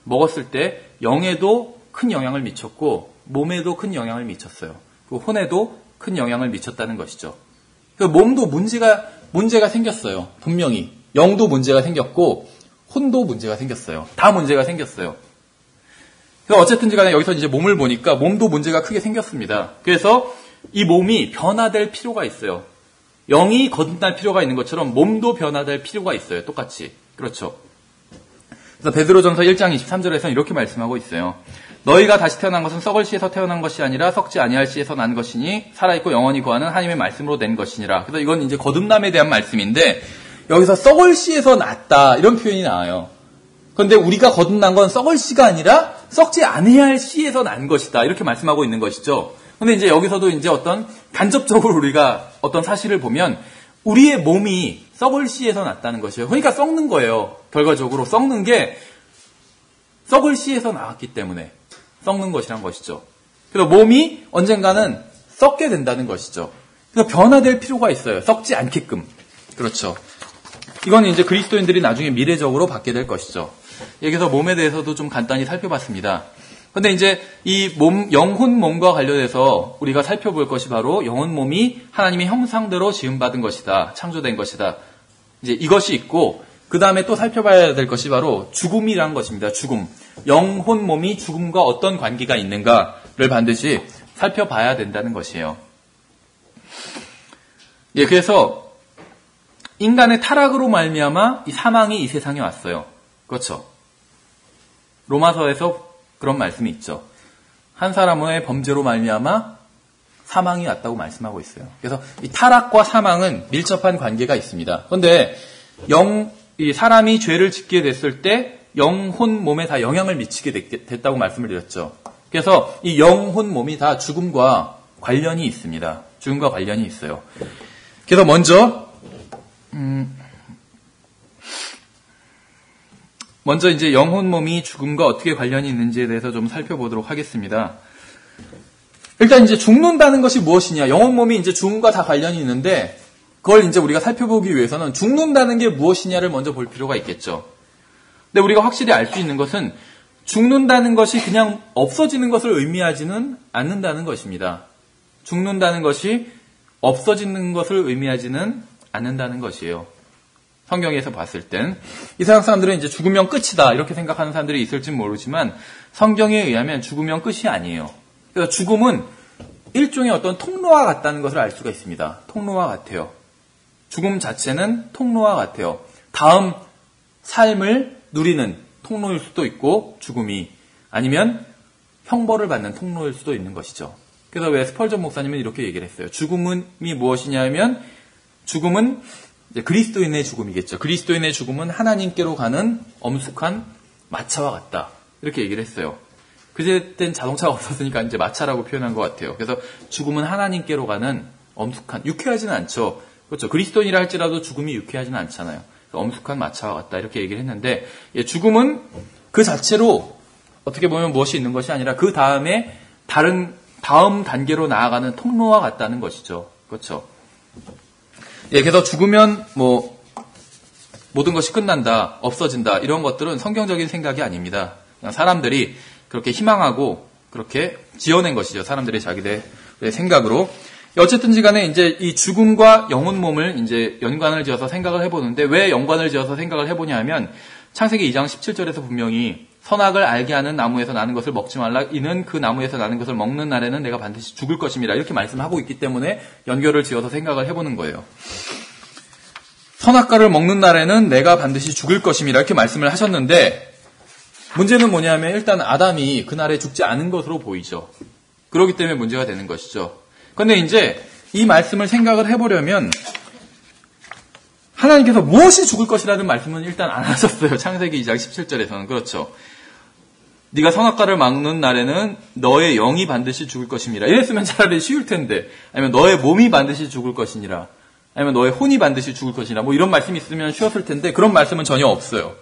먹었을 때 영에도 큰 영향을 미쳤고 몸에도 큰 영향을 미쳤어요. 그 혼에도 큰 영향을 미쳤다는 것이죠. 그 몸도 문제가 생겼어요. 분명히 영도 문제가 생겼고 혼도 문제가 생겼어요. 다 문제가 생겼어요. 그래서 어쨌든지 간에 여기서 이제 몸을 보니까 몸도 문제가 크게 생겼습니다. 그래서 이 몸이 변화될 필요가 있어요. 영이 거듭날 필요가 있는 것처럼 몸도 변화될 필요가 있어요. 똑같이. 그렇죠. 그래서 베드로전서 1장 23절에서는 이렇게 말씀하고 있어요. 너희가 다시 태어난 것은 썩을 씨에서 태어난 것이 아니라 썩지 아니할 씨에서 난 것이니 살아있고 영원히 거하는 하나님의 말씀으로 낸 것이니라. 그래서 이건 이제 거듭남에 대한 말씀인데 여기서 썩을 씨에서 났다 이런 표현이 나와요. 그런데 우리가 거듭난 건 썩을 씨가 아니라 썩지 아니할 씨에서 난 것이다 이렇게 말씀하고 있는 것이죠. 그런데 이제 여기서도 이제 어떤 간접적으로 우리가 어떤 사실을 보면 우리의 몸이 썩을 씨에서 났다는 것이에요. 그러니까 썩는 거예요. 결과적으로 썩는 게 썩을 씨에서 나왔기 때문에 썩는 것이란 것이죠. 그래서 몸이 언젠가는 썩게 된다는 것이죠. 그래서 변화될 필요가 있어요. 썩지 않게끔. 그렇죠. 이건 이제 그리스도인들이 나중에 미래적으로 받게 될 것이죠. 여기서 몸에 대해서도 좀 간단히 살펴봤습니다. 그런데 이제 이 영혼 몸과 관련해서 우리가 살펴볼 것이 바로 영혼 몸이 하나님의 형상대로 지음받은 것이다. 창조된 것이다. 이제 이것이 있고 그 다음에 또 살펴봐야 될 것이 바로 죽음이라는 것입니다. 죽음. 영혼 몸이 죽음과 어떤 관계가 있는가를 반드시 살펴봐야 된다는 것이에요. 예, 그래서 인간의 타락으로 말미암아 이 사망이 이 세상에 왔어요. 그렇죠. 로마서에서 그런 말씀이 있죠. 한 사람의 범죄로 말미암아 사망이 왔다고 말씀하고 있어요. 그래서 이 타락과 사망은 밀접한 관계가 있습니다. 그런데 이 사람이 죄를 짓게 됐을 때 영혼 몸에 다 영향을 미치게 됐다고 말씀을 드렸죠. 그래서 이 영혼 몸이 다 죽음과 관련이 있습니다. 죽음과 관련이 있어요. 그래서 먼저 이제 영혼 몸이 죽음과 어떻게 관련이 있는지에 대해서 좀 살펴보도록 하겠습니다. 일단 이제 죽는다는 것이 무엇이냐? 영혼 몸이 이제 죽음과 다 관련이 있는데 그걸 이제 우리가 살펴보기 위해서는 죽는다는 게 무엇이냐를 먼저 볼 필요가 있겠죠. 근데 우리가 확실히 알 수 있는 것은 죽는다는 것이 그냥 없어지는 것을 의미하지는 않는다는 것입니다. 죽는다는 것이 없어지는 것을 의미하지는 않는다는 것이에요. 성경에서 봤을 땐 이 세상 사람들은 이제 죽으면 끝이다 이렇게 생각하는 사람들이 있을지 모르지만 성경에 의하면 죽으면 끝이 아니에요. 그래서 죽음은 일종의 어떤 통로와 같다는 것을 알 수가 있습니다. 통로와 같아요. 죽음 자체는 통로와 같아요. 다음 삶을 누리는 통로일 수도 있고 죽음이 아니면 형벌을 받는 통로일 수도 있는 것이죠. 그래서 왜 스펄전 목사님은 이렇게 얘기를 했어요. 죽음이 무엇이냐면 죽음은 이제 그리스도인의 죽음이겠죠. 그리스도인의 죽음은 하나님께로 가는 엄숙한 마차와 같다. 이렇게 얘기를 했어요. 그때는 자동차가 없었으니까 이제 마차라고 표현한 것 같아요. 그래서 죽음은 하나님께로 가는 엄숙한, 유쾌하지는 않죠. 그렇죠. 그리스도인이라 할지라도 죽음이 유쾌하지는 않잖아요. 엄숙한 마차와 같다. 이렇게 얘기를 했는데, 죽음은 그 자체로 어떻게 보면 무엇이 있는 것이 아니라 그 다음에 다음 단계로 나아가는 통로와 같다는 것이죠. 그렇죠. 그래서 죽으면 모든 것이 끝난다, 없어진다, 이런 것들은 성경적인 생각이 아닙니다. 그냥 사람들이 그렇게 희망하고 그렇게 지어낸 것이죠. 사람들이 자기들의 생각으로. 어쨌든지 간에 이제 이 죽음과 영혼 몸을 이제 연관을 지어서 생각을 해보는데, 왜 연관을 지어서 생각을 해보냐 하면, 창세기 2장 17절에서 분명히 선악을 알게 하는 나무에서 나는 것을 먹지 말라. 이는 그 나무에서 나는 것을 먹는 날에는 내가 반드시 죽을 것입니다. 이렇게 말씀하고 있기 때문에 연결을 지어서 생각을 해보는 거예요. 선악과를 먹는 날에는 내가 반드시 죽을 것입니다. 이렇게 말씀을 하셨는데, 문제는 뭐냐면 일단 아담이 그날에 죽지 않은 것으로 보이죠. 그렇기 때문에 문제가 되는 것이죠. 그런데 이제 이 말씀을 생각을 해보려면 하나님께서 무엇이 죽을 것이라는 말씀은 일단 안 하셨어요. 창세기 2장 17절에서는. 그렇죠. 네가 선악과를 먹는 날에는 너의 영이 반드시 죽을 것입니다. 이랬으면 차라리 쉬울 텐데, 아니면 너의 몸이 반드시 죽을 것이니라, 아니면 너의 혼이 반드시 죽을 것이니라, 이런 말씀이 있으면 쉬웠을 텐데 그런 말씀은 전혀 없어요.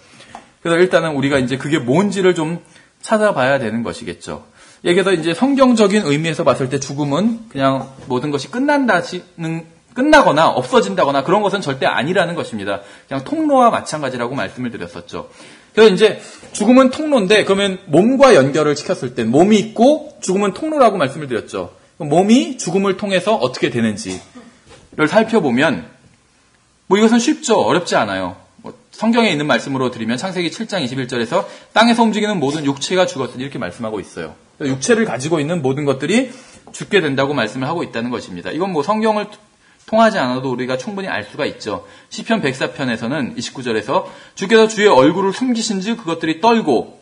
그래서 일단은 우리가 이제 그게 뭔지를 좀 찾아봐야 되는 것이겠죠. 그래서 이제 성경적인 의미에서 봤을 때 죽음은 그냥 모든 것이 끝나거나 없어진다거나 그런 것은 절대 아니라는 것입니다. 그냥 통로와 마찬가지라고 말씀을 드렸었죠. 그래서 이제 죽음은 통로인데, 그러면 몸과 연결을 시켰을 때 몸이 있고 죽음은 통로라고 말씀을 드렸죠. 몸이 죽음을 통해서 어떻게 되는지를 살펴보면 이것은 쉽죠. 어렵지 않아요. 성경에 있는 말씀으로 드리면 창세기 7장 21절에서 땅에서 움직이는 모든 육체가 죽었으니 이렇게 말씀하고 있어요. 육체를 가지고 있는 모든 것들이 죽게 된다고 말씀을 하고 있다는 것입니다. 이건 성경을 통하지 않아도 우리가 충분히 알 수가 있죠. 시편 104편에서는 29절에서 주께서 주의 얼굴을 숨기신즉 그것들이 떨고,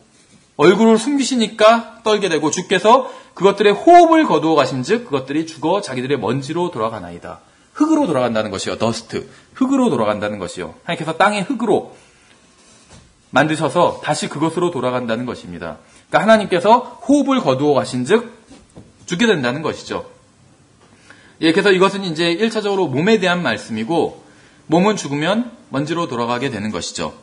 얼굴을 숨기시니까 떨게 되고, 주께서 그것들의 호흡을 거두어 가신즉 그것들이 죽어 자기들의 먼지로 돌아가나이다. 흙으로 돌아간다는 것이요. 더스트. 흙으로 돌아간다는 것이요. 하나님께서 땅의 흙으로 만드셔서 다시 그것으로 돌아간다는 것입니다. 그러니까 하나님께서 호흡을 거두어 가신즉 죽게 된다는 것이죠. 그래서 이것은 이제 1차적으로 몸에 대한 말씀이고, 몸은 죽으면 먼지로 돌아가게 되는 것이죠.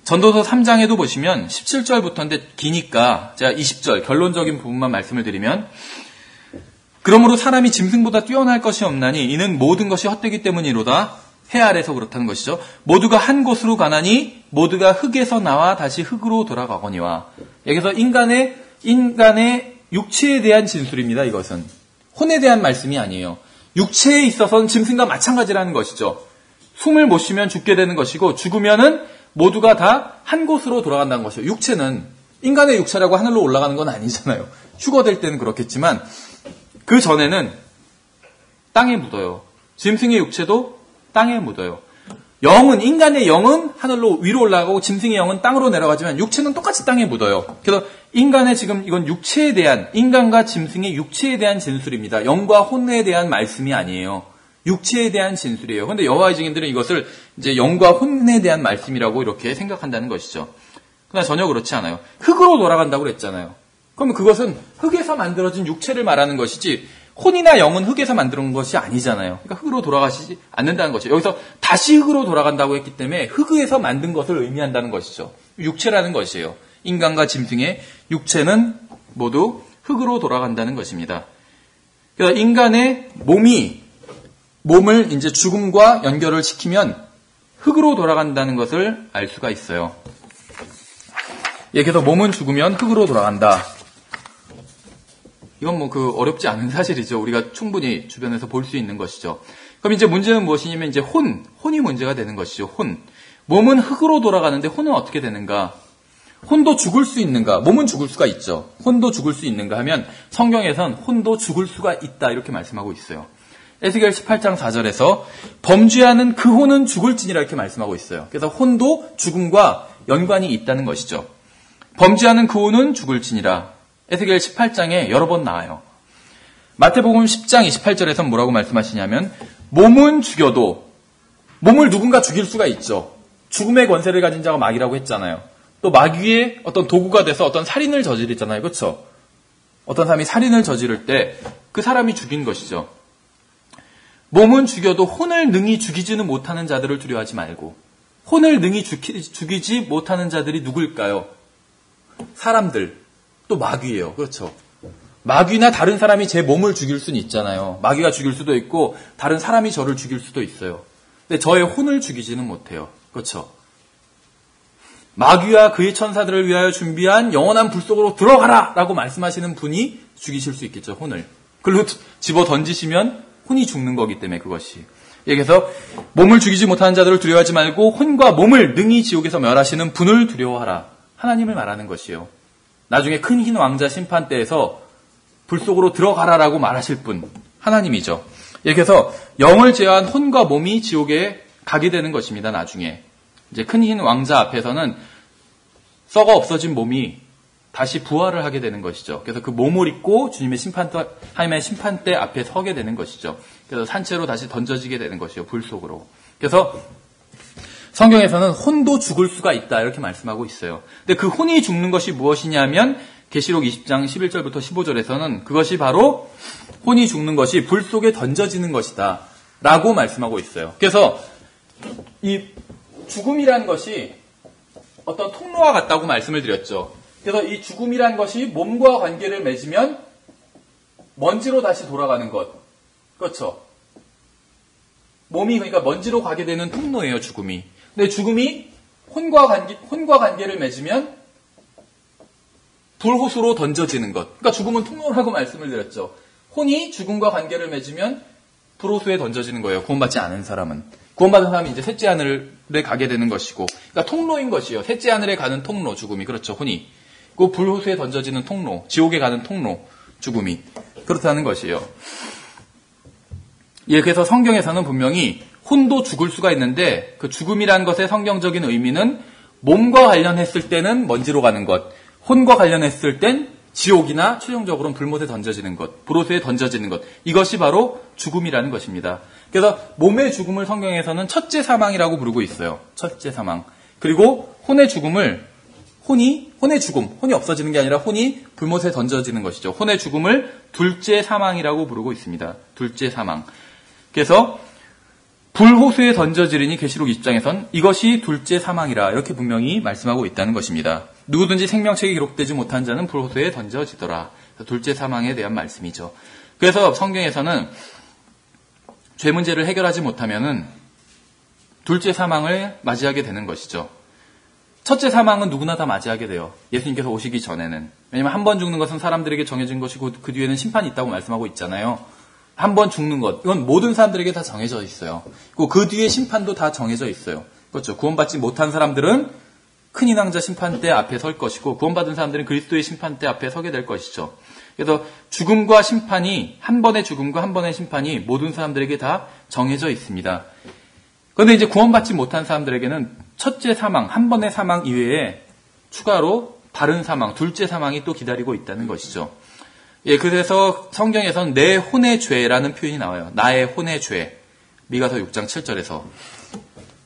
전도서 3장에도 보시면 17절부터인데 기니까 제가 20절 결론적인 부분만 말씀을 드리면, 그러므로 사람이 짐승보다 뛰어날 것이 없나니 이는 모든 것이 헛되기 때문이로다. 해 아래서 그렇다는 것이죠. 모두가 한 곳으로 가나니 모두가 흙에서 나와 다시 흙으로 돌아가거니와. 여기서 인간의 육체에 대한 진술입니다. 이것은 혼에 대한 말씀이 아니에요. 육체에 있어서는 짐승과 마찬가지라는 것이죠. 숨을 못 쉬면 죽게 되는 것이고, 죽으면은 모두가 다 한 곳으로 돌아간다는 것이죠. 육체는, 인간의 육체라고 하늘로 올라가는 건 아니잖아요. 휴거될 때는 그렇겠지만 그 전에는 땅에 묻어요. 짐승의 육체도 땅에 묻어요. 인간의 영은 하늘로 위로 올라가고 짐승의 영은 땅으로 내려가지만 육체는 똑같이 땅에 묻어요. 그래서 인간의 지금 이건 육체에 대한, 인간과 짐승의 육체에 대한 진술입니다. 영과 혼에 대한 말씀이 아니에요. 육체에 대한 진술이에요. 그런데 여호와의 증인들은 이것을 이제 영과 혼에 대한 말씀이라고 이렇게 생각한다는 것이죠. 그러나 전혀 그렇지 않아요. 흙으로 돌아간다고 그랬잖아요. 그러면 그것은 흙에서 만들어진 육체를 말하는 것이지, 혼이나 영은 흙에서 만든 것이 아니잖아요. 그러니까 흙으로 돌아가시지 않는다는 것이죠. 여기서 다시 흙으로 돌아간다고 했기 때문에 흙에서 만든 것을 의미한다는 것이죠. 육체라는 것이에요. 인간과 짐승의 육체는 모두 흙으로 돌아간다는 것입니다. 그래서 인간의 몸을 이제 죽음과 연결을 시키면 흙으로 돌아간다는 것을 알 수가 있어요. 그래서 몸은 죽으면 흙으로 돌아간다. 이건 어렵지 않은 사실이죠. 우리가 충분히 주변에서 볼 수 있는 것이죠. 그럼 이제 문제는 무엇이냐면 이제 혼이 문제가 되는 것이죠. 몸은 흙으로 돌아가는데 혼은 어떻게 되는가? 혼도 죽을 수 있는가? 몸은 죽을 수가 있죠. 혼도 죽을 수 있는가 하면 성경에선 혼도 죽을 수가 있다 이렇게 말씀하고 있어요. 에스겔 18장 4절에서 범죄하는 그 혼은 죽을지니라 이렇게 말씀하고 있어요. 그래서 혼도 죽음과 연관이 있다는 것이죠. 범죄하는 그 혼은 죽을지니라. 에스겔 18장에 여러 번 나와요. 마태복음 10장 28절에서 뭐라고 말씀하시냐면 몸은 죽여도 몸을 누군가 죽일 수가 있죠. 죽음의 권세를 가진 자가 마귀라고 했잖아요. 또 마귀의 어떤 도구가 돼서 어떤 살인을 저지르잖아요. 그렇죠? 어떤 사람이 살인을 저지를 때 그 사람이 죽인 것이죠. 몸은 죽여도 혼을 능히 죽이지는 못하는 자들을 두려워하지 말고, 혼을 능히 죽이지 못하는 자들이 누굴까요? 사람들, 또 마귀예요. 그렇죠? 마귀나 다른 사람이 제 몸을 죽일 수는 있잖아요. 마귀가 죽일 수도 있고 다른 사람이 저를 죽일 수도 있어요. 근데 저의 혼을 죽이지는 못해요. 그렇죠? 마귀와 그의 천사들을 위하여 준비한 영원한 불 속으로 들어가라! 라고 말씀하시는 분이 죽이실 수 있겠죠. 혼을. 그리고 집어 던지시면 혼이 죽는 거기 때문에 그것이. 그래서 몸을 죽이지 못하는 자들을 두려워하지 말고 혼과 몸을 능히 지옥에서 멸하시는 분을 두려워하라. 하나님을 말하는 것이요. 나중에 큰 흰 왕자 심판 때에서 불 속으로 들어가라라고 말하실 분, 하나님이죠. 그래서 영을 제어한 혼과 몸이 지옥에 가게 되는 것입니다. 나중에 이제 큰 흰 왕자 앞에서는 썩어 없어진 몸이 다시 부활을 하게 되는 것이죠. 그래서 그 몸을 입고 주님의 하나님의 심판대 앞에 서게 되는 것이죠. 그래서 산채로 다시 던져지게 되는 것이요. 불 속으로. 그래서 성경에서는 혼도 죽을 수가 있다 이렇게 말씀하고 있어요. 근데 그 혼이 죽는 것이 무엇이냐면 계시록 20장 11절부터 15절에서는 그것이 바로 혼이 죽는 것이 불 속에 던져지는 것이다 라고 말씀하고 있어요. 그래서 이 죽음이란 것이 어떤 통로와 같다고 말씀을 드렸죠. 그래서 이 죽음이란 것이 몸과 관계를 맺으면 먼지로 다시 돌아가는 것. 그렇죠. 몸이 그러니까 먼지로 가게 되는 통로예요, 죽음이. 근데 죽음이 혼과 관계를 맺으면 불호수로 던져지는 것. 그러니까 죽음은 통로라고 말씀을 드렸죠. 혼이 죽음과 관계를 맺으면 불호수에 던져지는 거예요. 구원받지 않은 사람은. 구원받은 사람이 이제 셋째 하늘에 가게 되는 것이고. 그러니까 통로인 것이요. 셋째 하늘에 가는 통로, 죽음이. 그렇죠, 혼이. 그 불호수에 던져지는 통로, 지옥에 가는 통로, 죽음이. 그렇다는 것이에요. 예, 그래서 성경에서는 분명히 혼도 죽을 수가 있는데 그 죽음이라는 것의 성경적인 의미는 몸과 관련했을 때는 먼지로 가는 것, 혼과 관련했을 땐 지옥이나 최종적으로는 불못에 던져지는 것, 불호수에 던져지는 것. 이것이 바로 죽음이라는 것입니다. 그래서 몸의 죽음을 성경에서는 첫째 사망이라고 부르고 있어요. 첫째 사망. 그리고 혼의 죽음을 혼이 없어지는 게 아니라 혼이 불못에 던져지는 것이죠. 혼의 죽음을 둘째 사망이라고 부르고 있습니다. 둘째 사망. 그래서 불호수에 던져지리니 계시록 20장에선 이것이 둘째 사망이라 이렇게 분명히 말씀하고 있다는 것입니다. 누구든지 생명책에 기록되지 못한 자는 불호수에 던져지더라. 둘째 사망에 대한 말씀이죠. 그래서 성경에서는 죄 문제를 해결하지 못하면은 둘째 사망을 맞이하게 되는 것이죠. 첫째 사망은 누구나 다 맞이하게 돼요. 예수님께서 오시기 전에는. 왜냐하면 한 번 죽는 것은 사람들에게 정해진 것이고 그 뒤에는 심판이 있다고 말씀하고 있잖아요. 한 번 죽는 것, 이건 모든 사람들에게 다 정해져 있어요. 그리고 그 뒤에 심판도 다 정해져 있어요. 그렇죠. 구원받지 못한 사람들은 큰 인왕자 심판대 앞에 설 것이고 구원받은 사람들은 그리스도의 심판대 앞에 서게 될 것이죠. 그래서 죽음과 심판이, 한 번의 죽음과 한 번의 심판이 모든 사람들에게 다 정해져 있습니다. 그런데 이제 구원받지 못한 사람들에게는 첫째 사망, 한 번의 사망 이외에 추가로 다른 사망, 둘째 사망이 또 기다리고 있다는 것이죠. 예, 그래서 성경에서는 내 혼의 죄라는 표현이 나와요. 나의 혼의 죄. 미가서 6장 7절에서.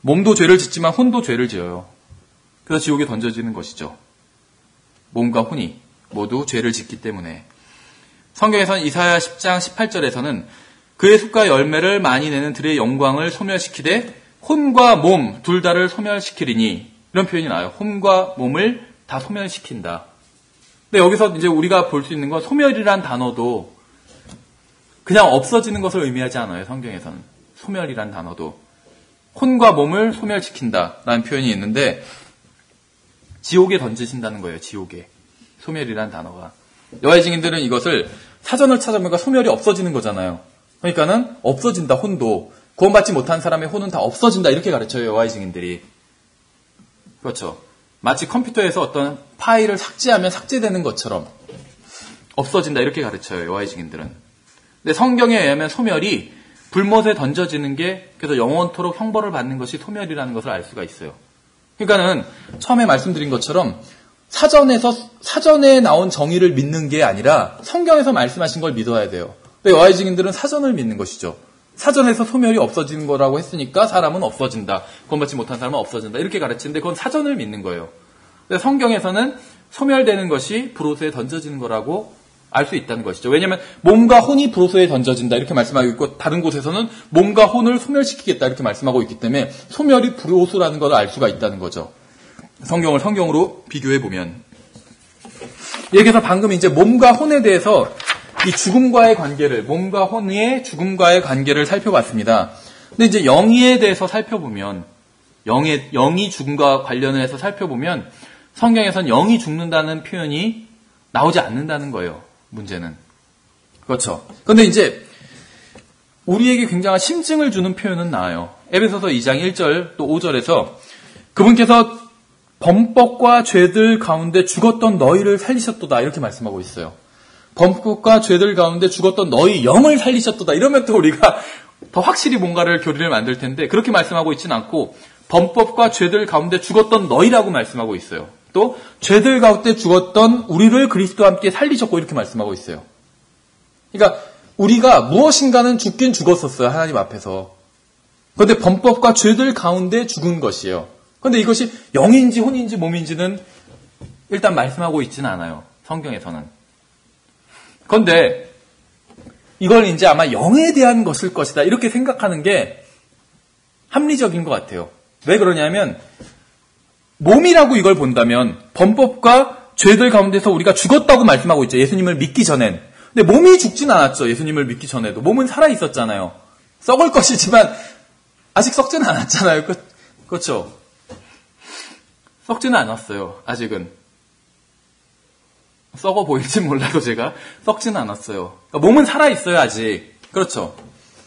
몸도 죄를 짓지만 혼도 죄를 지어요. 그래서 지옥에 던져지는 것이죠. 몸과 혼이 모두 죄를 짓기 때문에. 성경에서는 이사야 10장 18절에서는 그의 숲과 열매를 많이 내는 들의 영광을 소멸시키되 혼과 몸 둘 다를 소멸시키리니 이런 표현이 나와요. 혼과 몸을 다 소멸시킨다. 근데 여기서 이제 우리가 볼 수 있는 건 소멸이란 단어도 그냥 없어지는 것을 의미하지 않아요. 성경에서는. 소멸이란 단어도. 혼과 몸을 소멸시킨다라는 표현이 있는데 지옥에 던지신다는 거예요. 지옥에. 소멸이란 단어가. 여호와의 증인들은 이것을 사전을 찾아보니까 소멸이 없어지는 거잖아요. 그러니까는 없어진다. 혼도. 구원받지 못한 사람의 혼은 다 없어진다. 이렇게 가르쳐요. 여호와의 증인들이. 그렇죠. 마치 컴퓨터에서 어떤 파일을 삭제하면 삭제되는 것처럼 없어진다. 이렇게 가르쳐요. 여호와의 증인들은. 근데 성경에 의하면 소멸이 불못에 던져지는 게 그래서 영원토록 형벌을 받는 것이 소멸이라는 것을 알 수가 있어요. 그러니까는 처음에 말씀드린 것처럼 사전에 나온 정의를 믿는 게 아니라 성경에서 말씀하신 걸 믿어야 돼요. 여하의 증인들은 사전을 믿는 것이죠. 사전에서 소멸이 없어지는 거라고 했으니까 사람은 없어진다. 구원받지 못한 사람은 없어진다. 이렇게 가르치는데 그건 사전을 믿는 거예요. 성경에서는 소멸되는 것이 불호수에 던져지는 거라고 알 수 있다는 것이죠. 왜냐하면 몸과 혼이 불호수에 던져진다 이렇게 말씀하고 있고 다른 곳에서는 몸과 혼을 소멸시키겠다 이렇게 말씀하고 있기 때문에 소멸이 불호수라는 것을 알 수가 있다는 거죠. 성경을 성경으로 비교해 보면 여기서 방금 이제 몸과 혼에 대해서 이 죽음과의 관계를 몸과 혼의 죽음과의 관계를 살펴봤습니다. 근데 이제 영이에 대해서 살펴보면 영이 죽음과 관련해서 살펴보면 성경에선 영이 죽는다는 표현이 나오지 않는다는 거예요. 문제는. 그렇죠. 그런데 이제 우리에게 굉장한 심증을 주는 표현은 나와요. 에베소서 2장 1절 또 5절에서 그분께서 범법과 죄들 가운데 죽었던 너희를 살리셨도다 이렇게 말씀하고 있어요. 범법과 죄들 가운데 죽었던 너희 영을 살리셨도다 이러면 또 우리가 더 확실히 뭔가를 교리를 만들 텐데 그렇게 말씀하고 있지는 않고 범법과 죄들 가운데 죽었던 너희라고 말씀하고 있어요. 또 죄들 가운데 죽었던 우리를 그리스도와 함께 살리셨고 이렇게 말씀하고 있어요. 그러니까 우리가 무엇인가는 죽긴 죽었었어요. 하나님 앞에서. 그런데 범법과 죄들 가운데 죽은 것이에요. 그런데 이것이 영인지 혼인지 몸인지는 일단 말씀하고 있지는 않아요. 성경에서는. 그런데 이걸 이제 아마 영에 대한 것일 것이다 이렇게 생각하는 게 합리적인 것 같아요. 왜 그러냐면 몸이라고 이걸 본다면 범법과 죄들 가운데서 우리가 죽었다고 말씀하고 있죠. 예수님을 믿기 전엔. 근데 몸이 죽진 않았죠. 예수님을 믿기 전에도. 몸은 살아있었잖아요. 썩을 것이지만 아직 썩지는 않았잖아요. 그렇죠. 썩지는 않았어요. 아직은. 썩어 보일지 몰라도 제가 썩지는 않았어요. 그러니까 몸은 살아있어요. 아직. 그렇죠.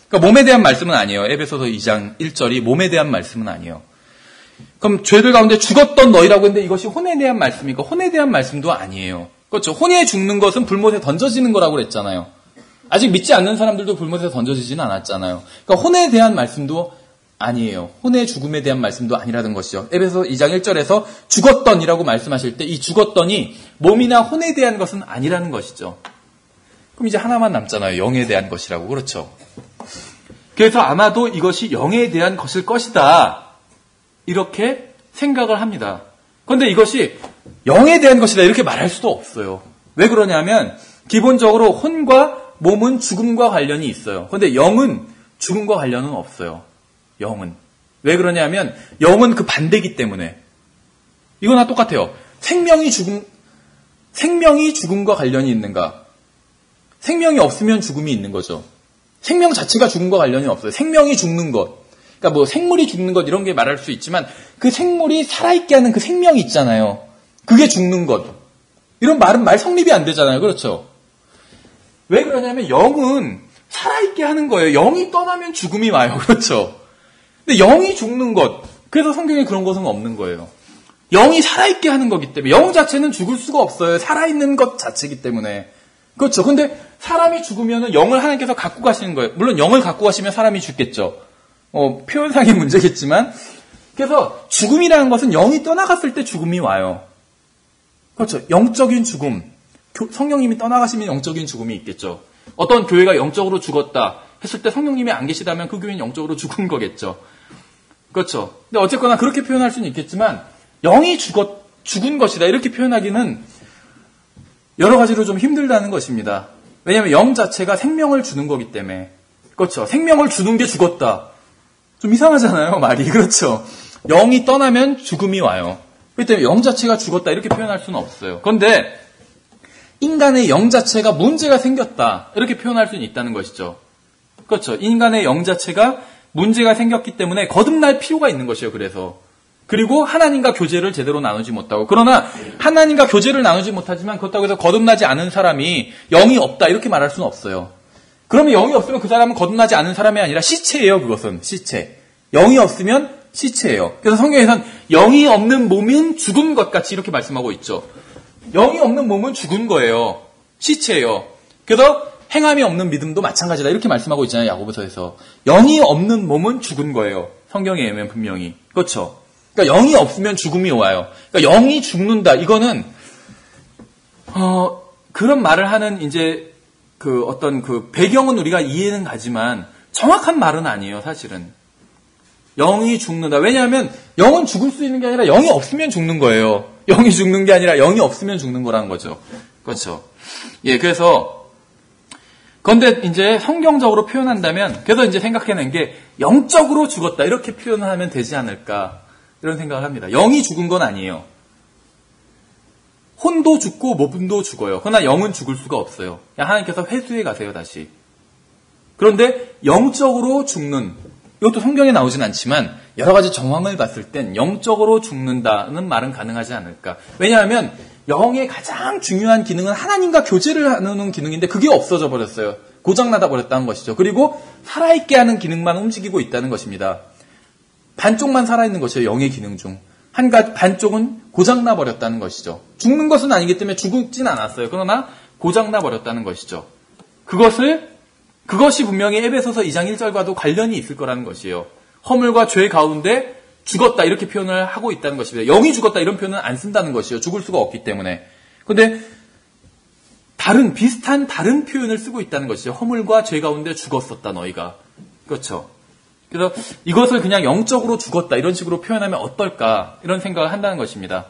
그러니까 몸에 대한 말씀은 아니에요. 에베소서 2장 1절이 몸에 대한 말씀은 아니에요. 그럼 죄들 가운데 죽었던 너희라고 했는데 이것이 혼에 대한 말씀이니까 혼에 대한 말씀도 아니에요. 그렇죠. 혼에 죽는 것은 불못에 던져지는 거라고 그랬잖아요. 아직 믿지 않는 사람들도 불못에 던져지지는 않았잖아요. 그러니까 혼에 대한 말씀도 아니에요. 혼의 죽음에 대한 말씀도 아니라는 것이죠. 에베소 2장 1절에서 죽었던이라고 말씀하실 때 이 죽었던이 몸이나 혼에 대한 것은 아니라는 것이죠. 그럼 이제 하나만 남잖아요. 영에 대한 것이라고. 그렇죠. 그래서 아마도 이것이 영에 대한 것일 것이다. 이렇게 생각을 합니다. 그런데 이것이 영에 대한 것이다 이렇게 말할 수도 없어요. 왜 그러냐면 기본적으로 혼과 몸은 죽음과 관련이 있어요. 그런데 영은 죽음과 관련은 없어요. 영은. 왜 그러냐면 영은 그 반대이기 때문에. 이거나 똑같아요. 생명이 죽음과 관련이 있는가? 생명이 없으면 죽음이 있는 거죠. 생명 자체가 죽음과 관련이 없어요. 생명이 죽는 것. 그러니까 뭐 생물이 죽는 것 이런 게 말할 수 있지만 그 생물이 살아있게 하는 그 생명이 있잖아요. 그게 죽는 것. 이런 말은 말 성립이 안 되잖아요. 그렇죠? 왜 그러냐면 영은 살아있게 하는 거예요. 영이 떠나면 죽음이 와요. 그렇죠? 근데 영이 죽는 것. 그래서 성경에 그런 것은 없는 거예요. 영이 살아있게 하는 거기 때문에 영 자체는 죽을 수가 없어요. 살아있는 것 자체이기 때문에. 그렇죠? 근데 사람이 죽으면 영을 하나님께서 갖고 가시는 거예요. 물론 영을 갖고 가시면 사람이 죽겠죠. 표현상의 문제겠지만 그래서 죽음이라는 것은 영이 떠나갔을 때 죽음이 와요. 그렇죠. 영적인 죽음. 성령님이 떠나가시면 영적인 죽음이 있겠죠. 어떤 교회가 영적으로 죽었다 했을 때 성령님이 안 계시다면 그 교회는 영적으로 죽은 거겠죠. 그렇죠. 근데 어쨌거나 그렇게 표현할 수는 있겠지만 영이 죽은 것이다 이렇게 표현하기는 여러 가지로 좀 힘들다는 것입니다. 왜냐하면 영 자체가 생명을 주는 거기 때문에. 그렇죠. 생명을 주는 게 죽었다. 좀 이상하잖아요, 말이. 그렇죠. 영이 떠나면 죽음이 와요. 그렇기 때문에 영 자체가 죽었다 이렇게 표현할 수는 없어요. 그런데 인간의 영 자체가 문제가 생겼다 이렇게 표현할 수는 있다는 것이죠. 그렇죠. 인간의 영 자체가 문제가 생겼기 때문에 거듭날 필요가 있는 것이에요. 그리고 하나님과 교제를 제대로 나누지 못하고 그러나 하나님과 교제를 나누지 못하지만 그렇다고 해서 거듭나지 않은 사람이 영이 없다 이렇게 말할 수는 없어요. 그러면 영이 없으면 그 사람은 거듭나지 않은 사람이 아니라 시체예요. 그것은 시체. 영이 없으면 시체예요. 그래서 성경에서는 영이 없는 몸은 죽은 것 같이 이렇게 말씀하고 있죠. 영이 없는 몸은 죽은 거예요. 시체예요. 그래서 행함이 없는 믿음도 마찬가지다 이렇게 말씀하고 있잖아요. 야고보서에서. 영이 없는 몸은 죽은 거예요. 성경에 의하면 분명히. 그렇죠. 그러니까 영이 없으면 죽음이 와요. 그러니까 영이 죽는다. 이거는 그런 말을 하는 이제 그 어떤 그 배경은 우리가 이해는 가지만 정확한 말은 아니에요, 사실은. 영이 죽는다. 왜냐하면 영은 죽을 수 있는 게 아니라 영이 없으면 죽는 거예요. 영이 죽는 게 아니라 영이 없으면 죽는 거라는 거죠. 그렇죠. 예, 그래서 그런데 이제 성경적으로 표현한다면 그래서 이제 생각해낸 게 영적으로 죽었다 이렇게 표현하면 되지 않을까 이런 생각을 합니다. 영이 죽은 건 아니에요. 혼도 죽고 몸도 죽어요. 그러나 영은 죽을 수가 없어요. 하나님께서 회수해 가세요, 다시. 그런데 영적으로 죽는, 이것도 성경에 나오진 않지만 여러 가지 정황을 봤을 땐 영적으로 죽는다는 말은 가능하지 않을까. 왜냐하면 영의 가장 중요한 기능은 하나님과 교제를 하는 기능인데 그게 없어져 버렸어요. 고장나다 버렸다는 것이죠. 그리고 살아있게 하는 기능만 움직이고 있다는 것입니다. 반쪽만 살아있는 것이에요. 영의 기능 중. 반쪽은 고장나 버렸다는 것이죠. 죽는 것은 아니기 때문에 죽진 않았어요. 그러나 고장나 버렸다는 것이죠. 그것이 분명히 에베소서 2장 1절과도 관련이 있을 거라는 것이에요. 허물과 죄 가운데 죽었다 이렇게 표현을 하고 있다는 것입니다. 영이 죽었다 이런 표현은 안 쓴다는 것이에요. 죽을 수가 없기 때문에. 그런데 비슷한 다른 표현을 쓰고 있다는 것이죠. 허물과 죄 가운데 죽었었다 너희가. 그렇죠. 그래서 이것을 그냥 영적으로 죽었다 이런 식으로 표현하면 어떨까 이런 생각을 한다는 것입니다.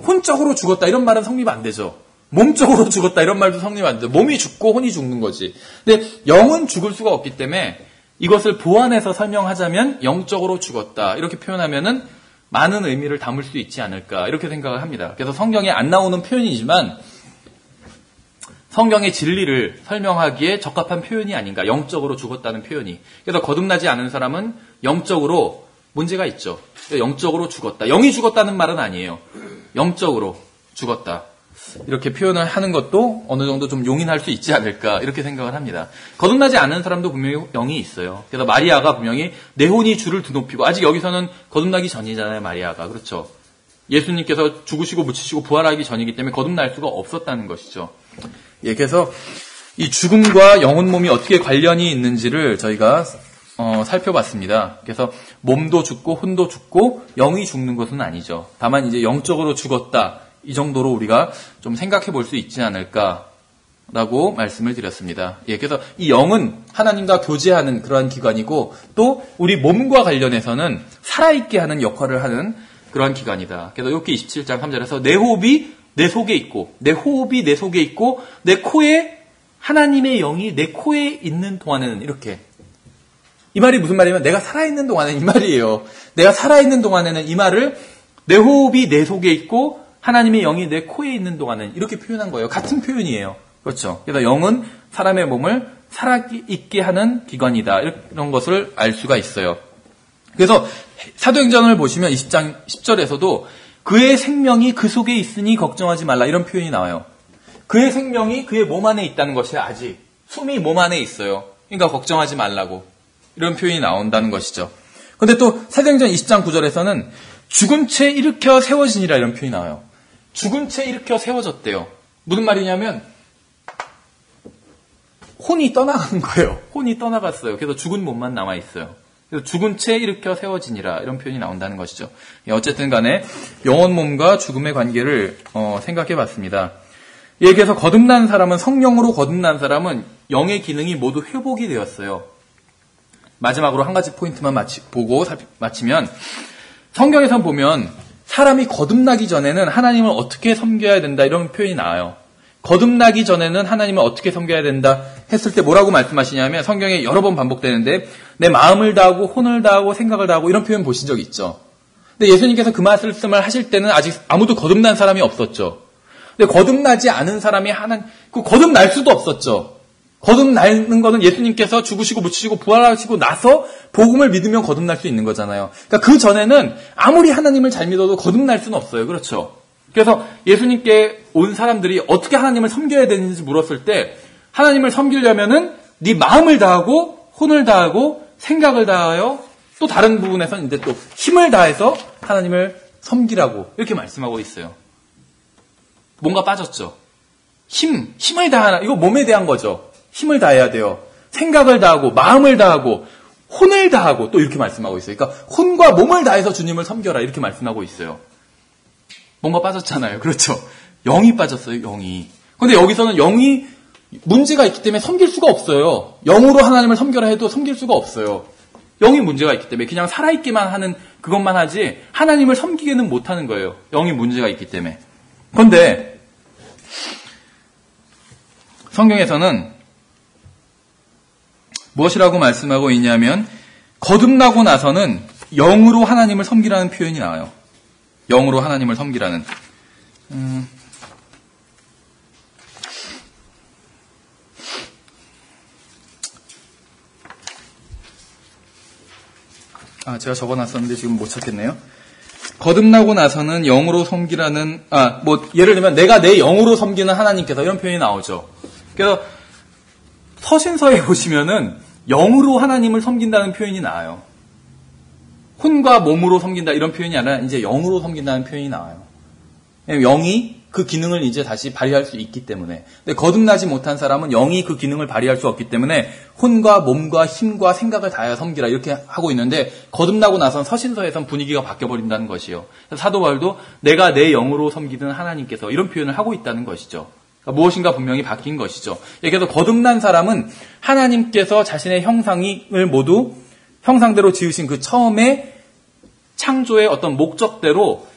혼적으로 죽었다 이런 말은 성립 안 되죠. 몸적으로 죽었다 이런 말도 성립 안 되죠. 몸이 죽고 혼이 죽는 거지. 근데 영은 죽을 수가 없기 때문에 이것을 보완해서 설명하자면 영적으로 죽었다 이렇게 표현하면은 많은 의미를 담을 수 있지 않을까 이렇게 생각을 합니다. 그래서 성경에 안 나오는 표현이지만 성경의 진리를 설명하기에 적합한 표현이 아닌가. 영적으로 죽었다는 표현이. 그래서 거듭나지 않은 사람은 영적으로 문제가 있죠. 영적으로 죽었다. 영이 죽었다는 말은 아니에요. 영적으로 죽었다. 이렇게 표현을 하는 것도 어느 정도 좀 용인할 수 있지 않을까 이렇게 생각을 합니다. 거듭나지 않은 사람도 분명히 영이 있어요. 그래서 마리아가 분명히 내 혼이 주를 드높이고 아직 여기서는 거듭나기 전이잖아요. 마리아가. 그렇죠. 예수님께서 죽으시고 묻히시고 부활하기 전이기 때문에 거듭날 수가 없었다는 것이죠. 예, 그래서 이 죽음과 영혼 몸이 어떻게 관련이 있는지를 저희가 살펴봤습니다. 그래서 몸도 죽고 혼도 죽고 영이 죽는 것은 아니죠. 다만 이제 영적으로 죽었다 이 정도로 우리가 좀 생각해 볼 수 있지 않을까라고 말씀을 드렸습니다. 예, 그래서 이 영은 하나님과 교제하는 그러한 기관이고 또 우리 몸과 관련해서는 살아있게 하는 역할을 하는 그러한 기관이다. 그래서 욥기 27장 3절에서 내 호흡이 내 속에 있고 내 호흡이 내 속에 있고 내 코에 하나님의 영이 내 코에 있는 동안에는 이렇게. 이 말이 무슨 말이냐면 내가 살아있는 동안에는 이 말이에요. 내가 살아있는 동안에는 이 말을 내 호흡이 내 속에 있고 하나님의 영이 내 코에 있는 동안에는 이렇게 표현한 거예요. 같은 표현이에요. 그렇죠. 그래서 영은 사람의 몸을 살아있게 하는 기관이다. 이런 것을 알 수가 있어요. 그래서 사도행전을 보시면 20장 10절에서도 그의 생명이 그 속에 있으니 걱정하지 말라 이런 표현이 나와요. 그의 생명이 그의 몸 안에 있다는 것이 아직 숨이 몸 안에 있어요. 그러니까 걱정하지 말라고 이런 표현이 나온다는 것이죠. 그런데 또 사도행전 20장 9절에서는 죽은 채 일으켜 세워지니라 이런 표현이 나와요. 죽은 채 일으켜 세워졌대요. 무슨 말이냐면 혼이 떠나간 거예요. 혼이 떠나갔어요. 그래서 죽은 몸만 남아 있어요. 그래서 죽은 채 일으켜 세워지니라 이런 표현이 나온다는 것이죠. 어쨌든 간에 영혼 몸과 죽음의 관계를 생각해 봤습니다. 예, 그래서 거듭난 사람은 성령으로 거듭난 사람은 영의 기능이 모두 회복이 되었어요. 마지막으로 한 가지 포인트만 보고 마치면 성경에서 보면 사람이 거듭나기 전에는 하나님을 어떻게 섬겨야 된다 이런 표현이 나와요. 거듭나기 전에는 하나님을 어떻게 섬겨야 된다 했을 때 뭐라고 말씀하시냐면 성경에 여러 번 반복되는데 내 마음을 다하고 혼을 다하고 생각을 다하고 이런 표현 보신 적 있죠. 근데 예수님께서 그 말씀을 하실 때는 아직 아무도 거듭난 사람이 없었죠. 근데 거듭나지 않은 사람이 거듭날 수도 없었죠. 거듭나는 거는 예수님께서 죽으시고 묻히시고 부활하시고 나서 복음을 믿으면 거듭날 수 있는 거잖아요. 그러니까 그 전에는 아무리 하나님을 잘 믿어도 거듭날 수는 없어요. 그렇죠? 그래서 예수님께 온 사람들이 어떻게 하나님을 섬겨야 되는지 물었을 때 하나님을 섬기려면은 네 마음을 다하고 혼을 다하고 생각을 다하여 또 다른 부분에서는 이제 또 힘을 다해서 하나님을 섬기라고 이렇게 말씀하고 있어요. 뭔가 빠졌죠. 힘을 다하나 이거 몸에 대한 거죠. 힘을 다해야 돼요. 생각을 다하고 마음을 다하고 혼을 다하고 또 이렇게 말씀하고 있어요. 그러니까 혼과 몸을 다해서 주님을 섬겨라 이렇게 말씀하고 있어요. 뭔가 빠졌잖아요. 그렇죠. 영이 빠졌어요. 영이. 근데 여기서는 영이 문제가 있기 때문에 섬길 수가 없어요. 영으로 하나님을 섬겨라 해도 섬길 수가 없어요. 영이 문제가 있기 때문에 그냥 살아있기만 하는 그것만 하지 하나님을 섬기게는 못하는 거예요. 영이 문제가 있기 때문에. 그런데 성경에서는 무엇이라고 말씀하고 있냐면 거듭나고 나서는 영으로 하나님을 섬기라는 표현이 나와요. 영으로 하나님을 섬기라는. 제가 적어놨었는데 지금 못 찾겠네요. 거듭나고 나서는 영으로 섬기라는, 예를 들면 내가 내 영으로 섬기는 하나님께서 이런 표현이 나오죠. 그래서 서신서에 보시면은 영으로 하나님을 섬긴다는 표현이 나와요. 혼과 몸으로 섬긴다 이런 표현이 아니라 이제 영으로 섬긴다는 표현이 나와요. 영이 그 기능을 이제 다시 발휘할 수 있기 때문에. 근데 거듭나지 못한 사람은 영이 그 기능을 발휘할 수 없기 때문에 혼과 몸과 힘과 생각을 다하여 섬기라 이렇게 하고 있는데 거듭나고 나선 서신서에선 분위기가 바뀌어버린다는 것이요. 사도 바울도 내가 내 영으로 섬기는 하나님께서 이런 표현을 하고 있다는 것이죠. 그러니까 무엇인가 분명히 바뀐 것이죠. 그래서 거듭난 사람은 하나님께서 자신의 형상을 모두 형상대로 지으신 그 처음에 창조의 어떤 목적대로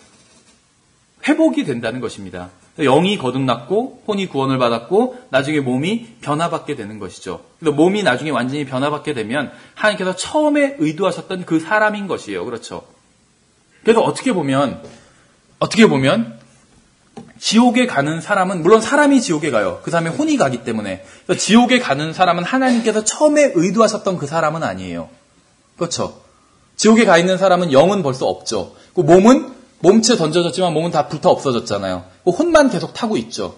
회복이 된다는 것입니다. 영이 거듭났고 혼이 구원을 받았고 나중에 몸이 변화받게 되는 것이죠. 그래서 몸이 나중에 완전히 변화받게 되면 하나님께서 처음에 의도하셨던 그 사람인 것이에요. 그렇죠. 그래서 어떻게 보면 지옥에 가는 사람은 물론 사람이 지옥에 가요. 그 사람의 혼이 가기 때문에. 그래서 지옥에 가는 사람은 하나님께서 처음에 의도하셨던 그 사람은 아니에요. 그렇죠. 지옥에 가 있는 사람은 영은 벌써 없죠. 그 몸체 던져졌지만 몸은 다 불타 없어졌잖아요. 혼만 계속 타고 있죠.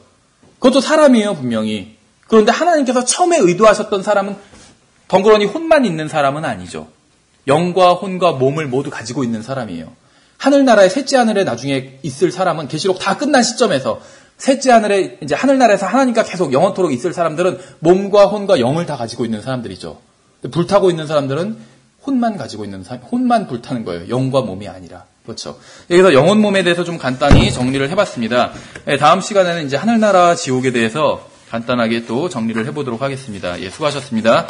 그것도 사람이에요, 분명히. 그런데 하나님께서 처음에 의도하셨던 사람은 덩그러니 혼만 있는 사람은 아니죠. 영과 혼과 몸을 모두 가지고 있는 사람이에요. 하늘나라의 셋째 하늘에 나중에 있을 사람은 계시록 다 끝난 시점에서 셋째 하늘에 이제 하늘나라에서 하나님과 계속 영원토록 있을 사람들은 몸과 혼과 영을 다 가지고 있는 사람들이죠. 불타고 있는 사람들은 혼만 가지고 있는 사람, 혼만 불타는 거예요. 영과 몸이 아니라. 그렇죠. 여기서 영혼 몸에 대해서 좀 간단히 정리를 해봤습니다. 다음 시간에는 이제 하늘나라 지옥에 대해서 간단하게 또 정리를 해보도록 하겠습니다. 수고하셨습니다.